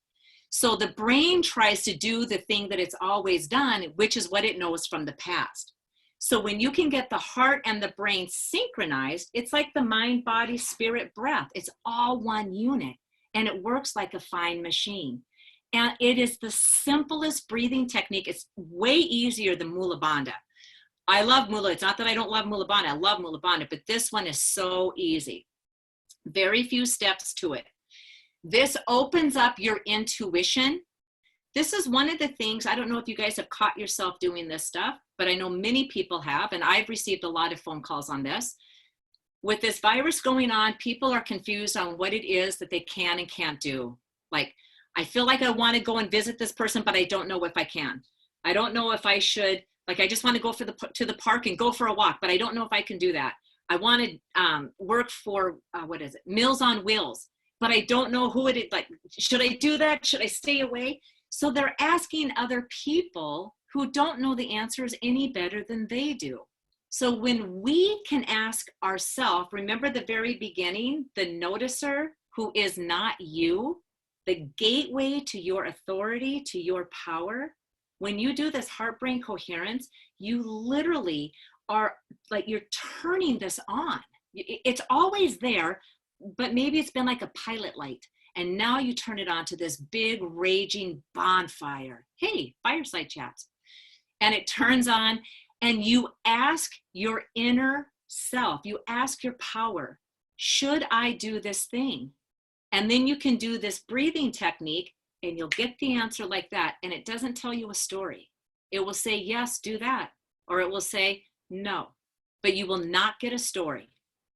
So the brain tries to do the thing that it's always done, which is what it knows from the past. So when you can get the heart and the brain synchronized, it's like the mind, body, spirit, breath. It's all one unit and it works like a fine machine. And it is the simplest breathing technique. It's way easier than Mula Bandha. I love Mula. It's not that I don't love Mula Bandha. I love Mula Bandha, but this one is so easy. Very few steps to it. This opens up your intuition. This is one of the things, I don't know if you guys have caught yourself doing this stuff, but I know many people have, and I've received a lot of phone calls on this. With this virus going on, people are confused on what it is that they can and can't do. Like, I feel like I want to go and visit this person, but I don't know if I can. I don't know if I should, like, I just want to go to the park and go for a walk, but I don't know if I can do that. I want to work for, Meals on Wheels, but I don't know who it is. Like, should I do that? Should I stay away? So they're asking other people who don't know the answers any better than they do. So when we can ask ourselves, remember the very beginning, the noticer who is not you, the gateway to your authority, to your power, When you do this heart-brain coherence, you literally are like, you're turning this on. It's always there, but maybe it's been like a pilot light. And now you turn it on to this big raging bonfire. Hey, fireside chats. And it turns on, and you ask your inner self, you ask your power, should I do this thing? And then you can do this breathing technique and you'll get the answer like that. And it doesn't tell you a story. It will say, yes, do that. Or it will say, no, but you will not get a story.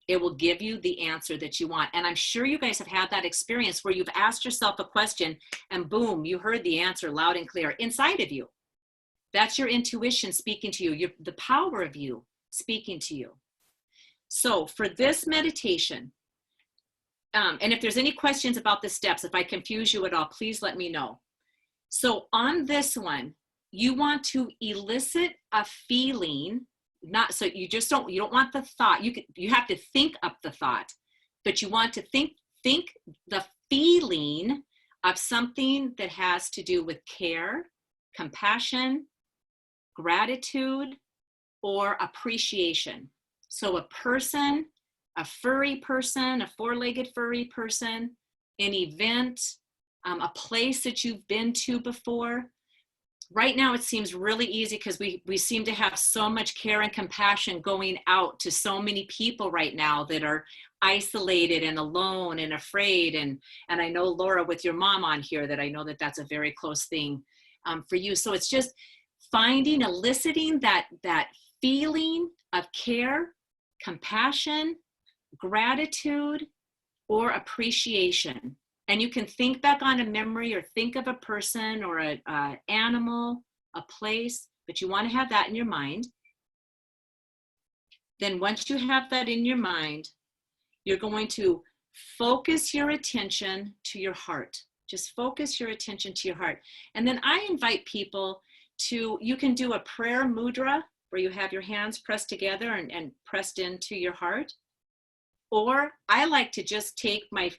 It will give you the answer that you want. And I'm sure you guys have had that experience where you've asked yourself a question and boom, you heard the answer loud and clear inside of you. That's your intuition speaking to you, the power of you speaking to you. So for this meditation, and if there's any questions about the steps, if I confuse you at all, please let me know. So on this one, you want to elicit a feeling, not so you don't want the thought. You have to think up the thought, but you want to think the feeling of something that has to do with care, compassion, gratitude, or appreciation. So a person, a furry person, a four-legged furry person, an event, a place that you've been to before. Right now it seems really easy because we seem to have so much care and compassion going out to so many people right now that are isolated and alone and afraid. And I know, Laura, with your mom on here, that I know that that's a very close thing for you. So it's just eliciting that feeling of care, compassion, gratitude, or appreciation. And you can think back on a memory or think of a person or an animal, a place, but you want to have that in your mind. Then once you have that in your mind, you're going to focus your attention to your heart. Just focus your attention to your heart. And then I invite people to, you can do a prayer mudra where you have your hands pressed together and pressed into your heart. Or I like to just take my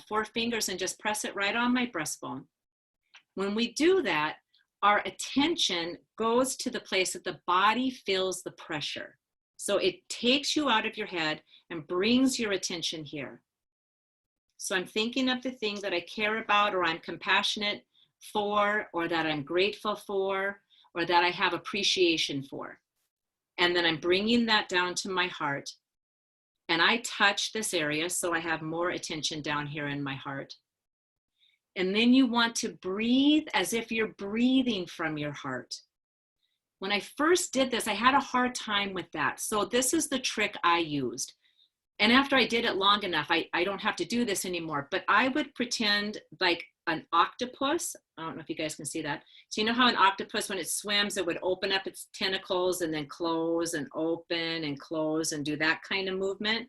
4 fingers and just press it right on my breastbone. When we do that, our attention goes to the place that the body feels the pressure. So it takes you out of your head and brings your attention here. So I'm thinking of the thing that I care about, or I'm compassionate for, or that I'm grateful for, or that I have appreciation for. And then I'm bringing that down to my heart. And I touch this area, so I have more attention down here in my heart. And then you want to breathe as if you're breathing from your heart. When I first did this, I had a hard time with that. So this is the trick I used. And after I did it long enough, I don't have to do this anymore, but I would pretend like an octopus. I don't know if you guys can see that. So you know how an octopus, when it swims, it would open up its tentacles and then close and open and close and do that kind of movement.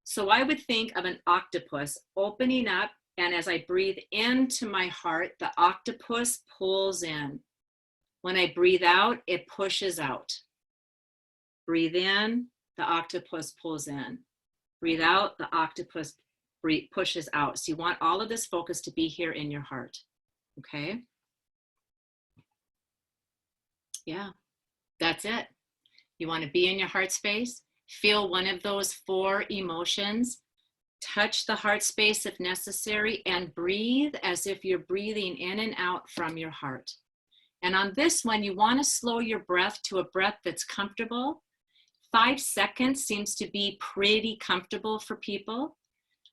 So I would think of an octopus opening up, and as I breathe into my heart, the octopus pulls in. When I breathe out, it pushes out. Breathe in, the octopus pulls in. Breathe out, the octopus pushes out. So you want all of this focus to be here in your heart, okay? Yeah, that's it. You want to be in your heart space, feel one of those 4 emotions, touch the heart space if necessary, and breathe as if you're breathing in and out from your heart. And on this one, you want to slow your breath to a breath that's comfortable. 5 seconds seems to be pretty comfortable for people.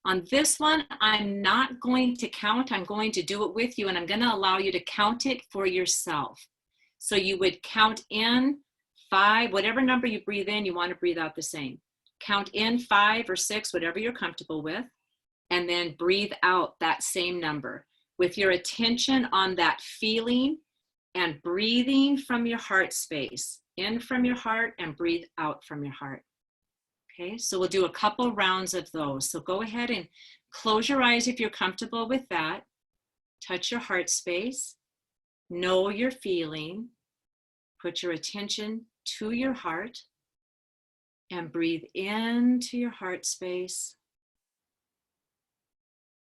On this one, I'm not going to count. I'm going to do it with you, and I'm going to allow you to count it for yourself. So you would count in 5, whatever number you breathe in, you want to breathe out the same. Count in 5 or 6, whatever you're comfortable with, and then breathe out that same number with your attention on that feeling and breathing from your heart space. In from your heart and breathe out from your heart. Okay, so we'll do a couple rounds of those. So go ahead and close your eyes if you're comfortable with that. Touch your heart space. Know your feeling. Put your attention to your heart and breathe into your heart space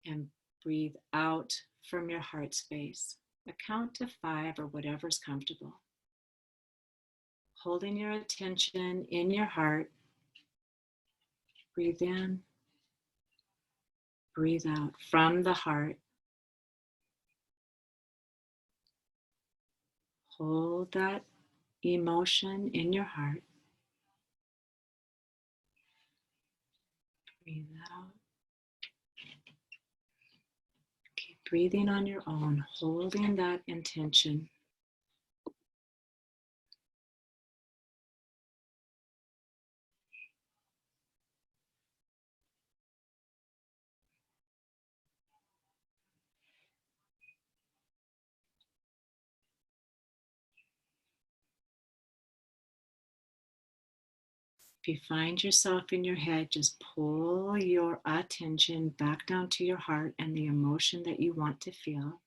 and breathe out from your heart space. A count to 5 or whatever's comfortable. Holding your attention in your heart. Breathe in. Breathe out from the heart. Hold that emotion in your heart. Breathe out. Keep breathing on your own, holding that intention. If you find yourself in your head, just pull your attention back down to your heart and the emotion that you want to feel.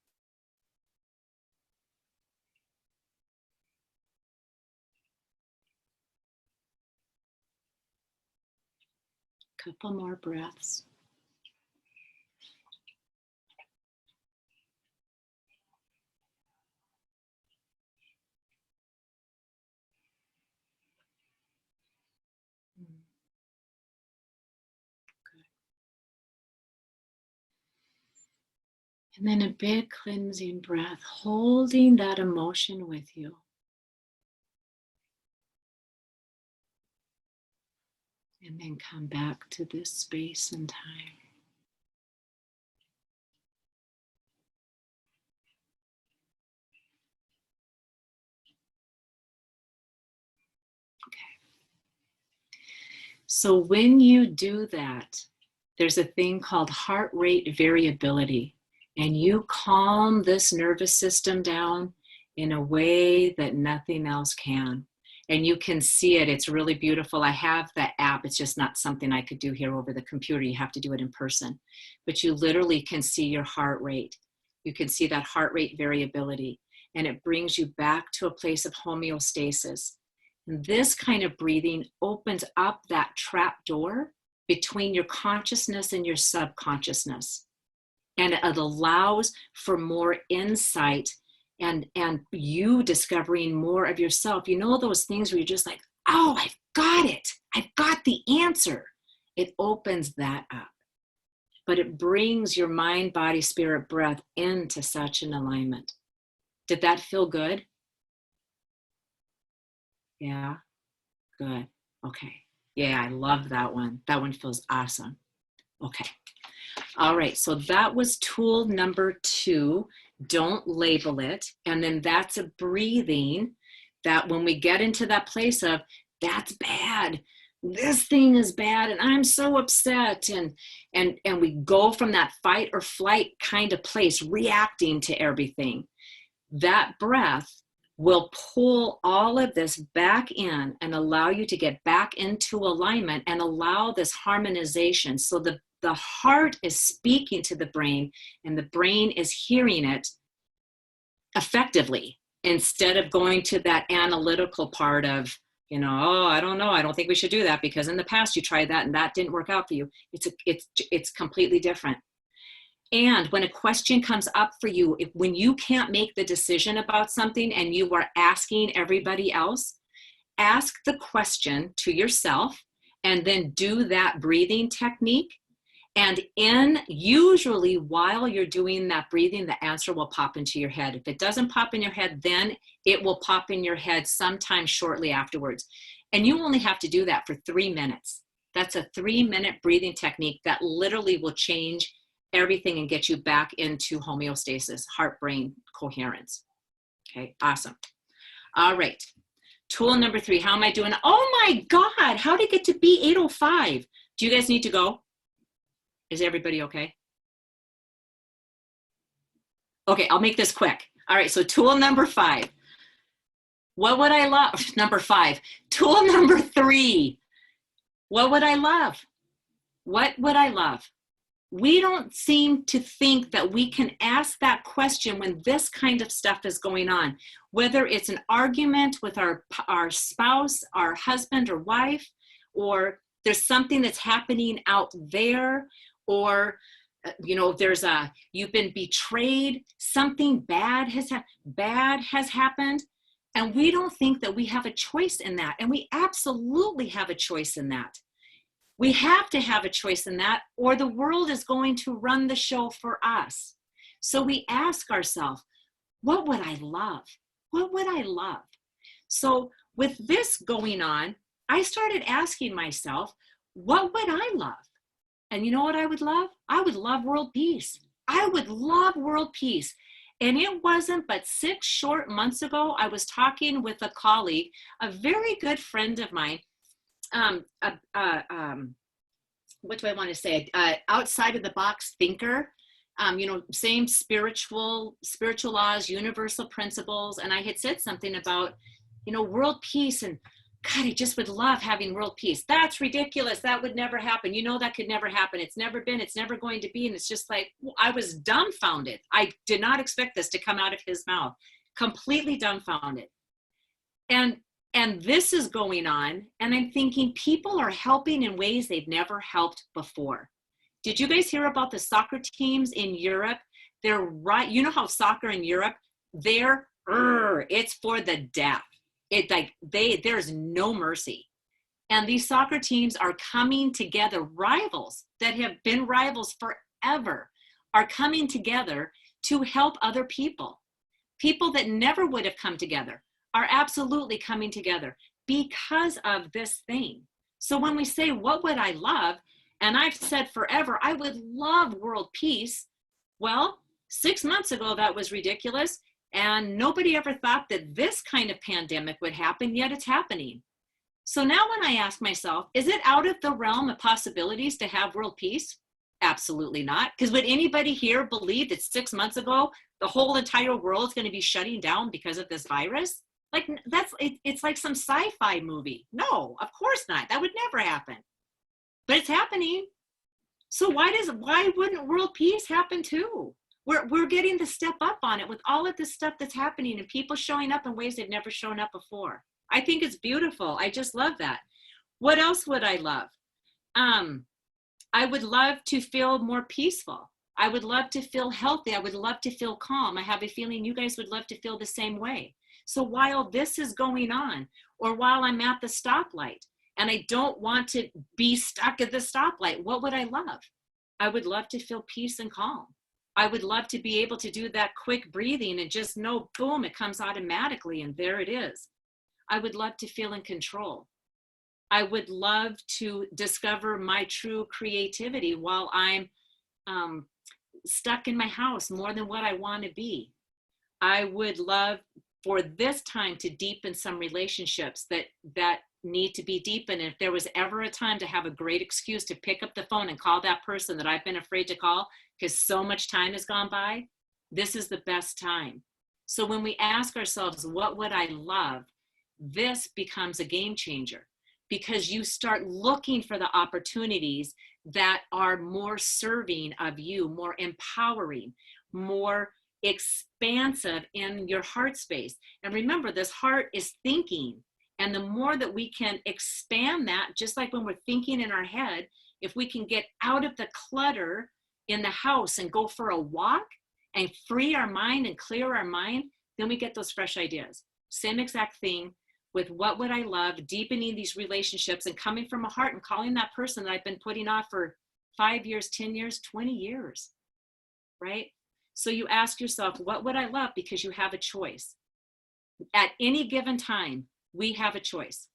Couple more breaths. And then a big cleansing breath, holding that emotion with you. And then come back to this space and time. So when you do that, there's a thing called heart rate variability, and you calm this nervous system down in a way that nothing else can. And you can see it. It's really beautiful. I have the app. It's just not something I could do here over the computer. You have to do it in person. But you literally can see your heart rate. You can see that heart rate variability, and it brings you back to a place of homeostasis. And this kind of breathing opens up that trap door between your consciousness and your subconsciousness. And it allows for more insight and you discovering more of yourself. You know those things where you're just like, oh, I've got it. I've got the answer. It opens that up. But it brings your mind, body, spirit, breath into such an alignment. Did that feel good? Yeah, good. Okay. Yeah, I love that one. That one feels awesome. Okay. All right. So that was tool number 2. Don't label it. And then that's a breathing that when we get into that place of that's bad, this thing is bad, and I'm so upset. And we go from that fight or flight kind of place, reacting to everything. That breath will pull all of this back in and allow you to get back into alignment and allow this harmonization. So the heart is speaking to the brain and the brain is hearing it effectively instead of going to that analytical part of, oh, I don't know. I don't think we should do that because in the past you tried that and that didn't work out for you. It's completely different. And when a question comes up for you, when you can't make the decision about something and you are asking everybody else, ask the question to yourself and then do that breathing technique. And usually while you're doing that breathing, the answer will pop into your head. If it doesn't pop in your head, then it will pop in your head sometime shortly afterwards. And you only have to do that for 3 minutes. That's a 3-minute breathing technique that literally will change everything and get you back into homeostasis, heart-brain coherence. Okay, awesome. All right, tool number 3, how am I doing? Oh my God, how did it get to be 8:05? Do you guys need to go? Is everybody okay? Okay, I'll make this quick. All right, so tool number 5. What would I love? Number 5. Tool number 3. What would I love? What would I love? We don't seem to think that we can ask that question when this kind of stuff is going on, whether it's an argument with our spouse, our husband or wife, or there's something that's happening out there, or you've been betrayed, something bad has happened, and we don't think that we have a choice in that. And we absolutely have a choice in that. We have to have a choice in that, or the world is going to run the show for us. So we ask ourselves, what would I love? What would I love? So with this going on, I started asking myself, what would I love? And you know what I would love? I would love world peace. I would love world peace. And it wasn't but 6 short months ago, I was talking with a colleague, a very good friend of mine, what do I want to say? Outside of the box thinker, same spiritual laws, universal principles. And I had said something about, world peace, and God, I just would love having world peace. That's ridiculous. That would never happen. That could never happen. It's never been, it's never going to be. And it's just like, I was dumbfounded. I did not expect this to come out of his mouth. Completely dumbfounded. And this is going on. And I'm thinking people are helping in ways they've never helped before. Did you guys hear about the soccer teams in Europe? They're right. You know how soccer in Europe, it's for the death. There's no mercy. And these soccer teams are coming together. Rivals that have been rivals forever are coming together to help other people. People that never would have come together are absolutely coming together because of this thing. So when we say, what would I love? And I've said forever, I would love world peace. Well, 6 months ago, that was ridiculous. And nobody ever thought that this kind of pandemic would happen, yet it's happening. So now when I ask myself, is it out of the realm of possibilities to have world peace? Absolutely not. Because would anybody here believe that 6 months ago, the whole entire world is going to be shutting down because of this virus? It's like some sci-fi movie. No, of course not. That would never happen. But it's happening. So why wouldn't world peace happen too? We're getting to step up on it with all of this stuff that's happening and people showing up in ways they've never shown up before. I think it's beautiful. I just love that. What else would I love? I would love to feel more peaceful. I would love to feel healthy. I would love to feel calm. I have a feeling you guys would love to feel the same way. So while this is going on, or while I'm at the stoplight and I don't want to be stuck at the stoplight, what would I love? I would love to feel peace and calm. I would love to be able to do that quick breathing and just know, boom, it comes automatically and there it is. I would love to feel in control. I would love to discover my true creativity while I'm stuck in my house more than what I want to be. I would love for this time to deepen some relationships that need to be deepened. If there was ever a time to have a great excuse to pick up the phone and call that person that I've been afraid to call because so much time has gone by, this is the best time. So when we ask ourselves, what would I love? This becomes a game changer because you start looking for the opportunities that are more serving of you, more empowering, more expansive in your heart space. And remember, this heart is thinking. And the more that we can expand that, just like when we're thinking in our head, if we can get out of the clutter in the house and go for a walk and free our mind and clear our mind, then we get those fresh ideas. Same exact thing with what would I love, deepening these relationships and coming from a heart and calling that person that I've been putting off for 5 years, 10 years, 20 years, right? So you ask yourself, what would I love? Because you have a choice. At any given time, we have a choice.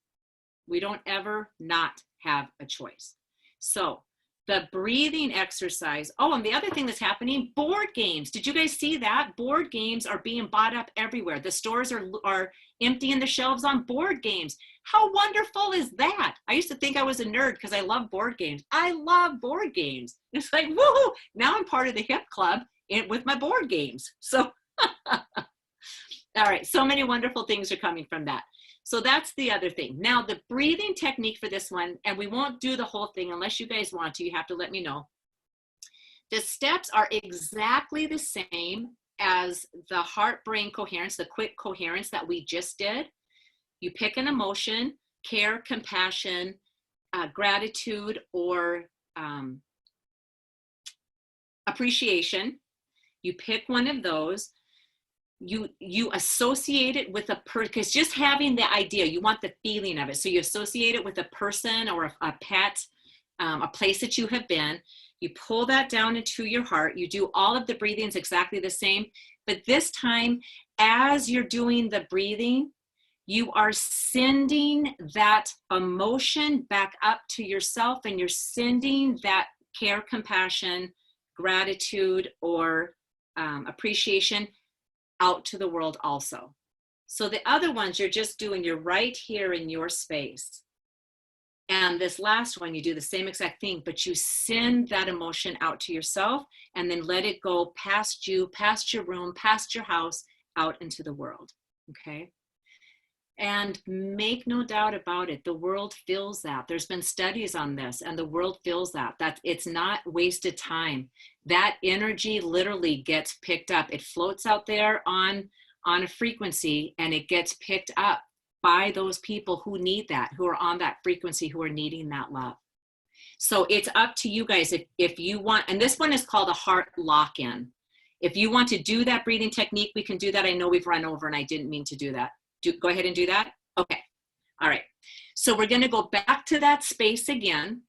We don't ever not have a choice. So the breathing exercise. Oh, and the other thing that's happening, board games. Did you guys see that? Board games are being bought up everywhere. The stores are emptying the shelves on board games. How wonderful is that? I used to think I was a nerd because I love board games. I love board games. It's like, woohoo, now I'm part of the hip club with my board games. So, all right, so many wonderful things are coming from that. So that's the other thing. Now the breathing technique for this one, and we won't do the whole thing unless you guys want to, you have to let me know. The steps are exactly the same as the heart-brain coherence, the quick coherence that we just did. You pick an emotion, care, compassion, gratitude, or appreciation. You pick one of those. You associate it with a person, because just having the idea, you want the feeling of it. So you associate it with a person or a pet, a place that you have been. You pull that down into your heart. You do all of the breathings exactly the same, but this time, as you're doing the breathing, you are sending that emotion back up to yourself, and you're sending that care, compassion, gratitude, or appreciation out to the world also. So the other ones you're just doing, you're right here in your space. And this last one, you do the same exact thing, but you send that emotion out to yourself and then let it go past you, past your room, past your house, out into the world. Okay? And make no doubt about it, the world feels that. There's been studies on this, and the world feels that it's not wasted time. That energy literally gets picked up. It floats out there on a frequency, and it gets picked up by those people who need that, who are on that frequency, who are needing that love. So it's up to you guys if you want, and this one is called a heart lock-in. If you want to do that breathing technique, we can do that. I know we've run over and I didn't mean to do that. Go ahead and do that. Okay. All right. So we're going to go back to that space again.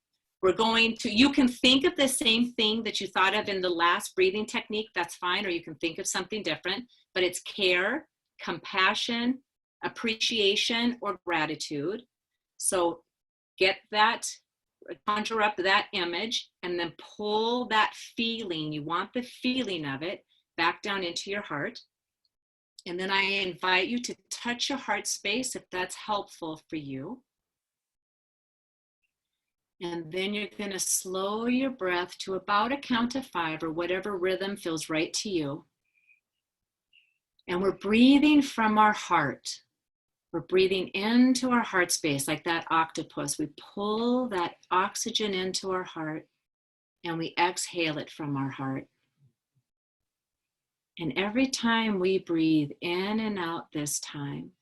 We're going to, you can think of the same thing that you thought of in the last breathing technique. That's fine. Or you can think of something different, but it's care, compassion, appreciation, or gratitude. So get that, conjure up that image, and then pull that feeling. You want the feeling of it back down into your heart. And then I invite you to touch your heart space if that's helpful for you. And then you're going to slow your breath to about a count of 5, or whatever rhythm feels right to you. And we're breathing from our heart. We're breathing into our heart space like that octopus. We pull that oxygen into our heart and we exhale it from our heart. And every time we breathe in and out this time,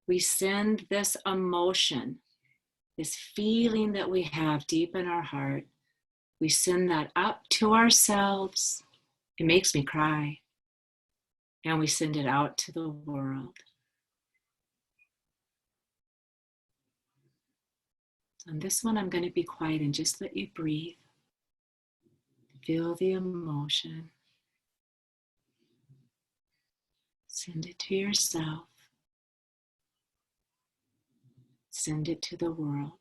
we send this emotion, this feeling that we have deep in our heart, we send that up to ourselves. It makes me cry. And we send it out to the world. On this one, I'm going to be quiet and just let you breathe. Feel the emotion. Send it to yourself. Send it to the world.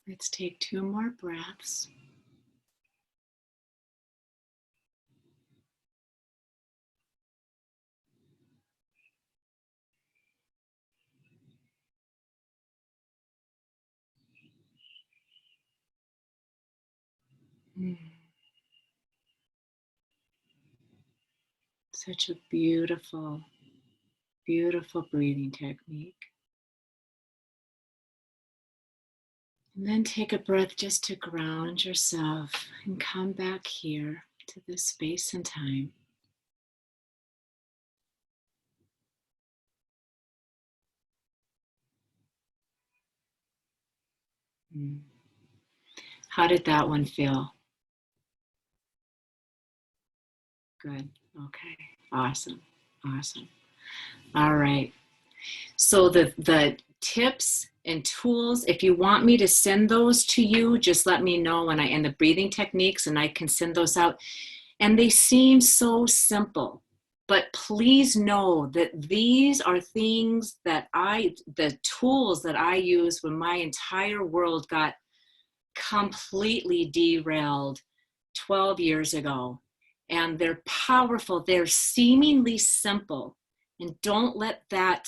Let's take 2 more breaths. Such a beautiful, beautiful breathing technique. And then take a breath just to ground yourself and come back here to this space and time. How did that one feel? Good. Okay. Awesome. Awesome. All right. So the tips and tools, if you want me to send those to you, just let me know and the breathing techniques, and I can send those out. And they seem so simple, but please know that these are things that the tools that I use when my entire world got completely derailed 12 years ago. And they're powerful. They're seemingly simple. And don't let that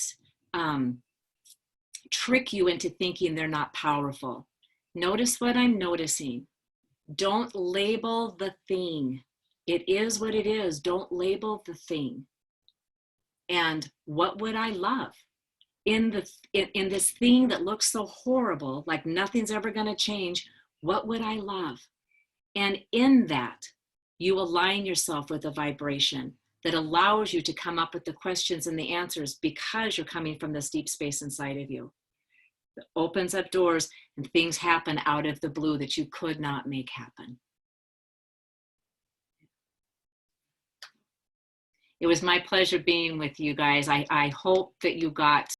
trick you into thinking they're not powerful. Notice what I'm noticing. Don't label the thing. It is what it is. Don't label the thing. And what would I love? In this thing that looks so horrible, like nothing's ever going to change, what would I love? And in that, you align yourself with a vibration that allows you to come up with the questions and the answers because you're coming from this deep space inside of you. It opens up doors and things happen out of the blue that you could not make happen. It was my pleasure being with you guys. I hope that you got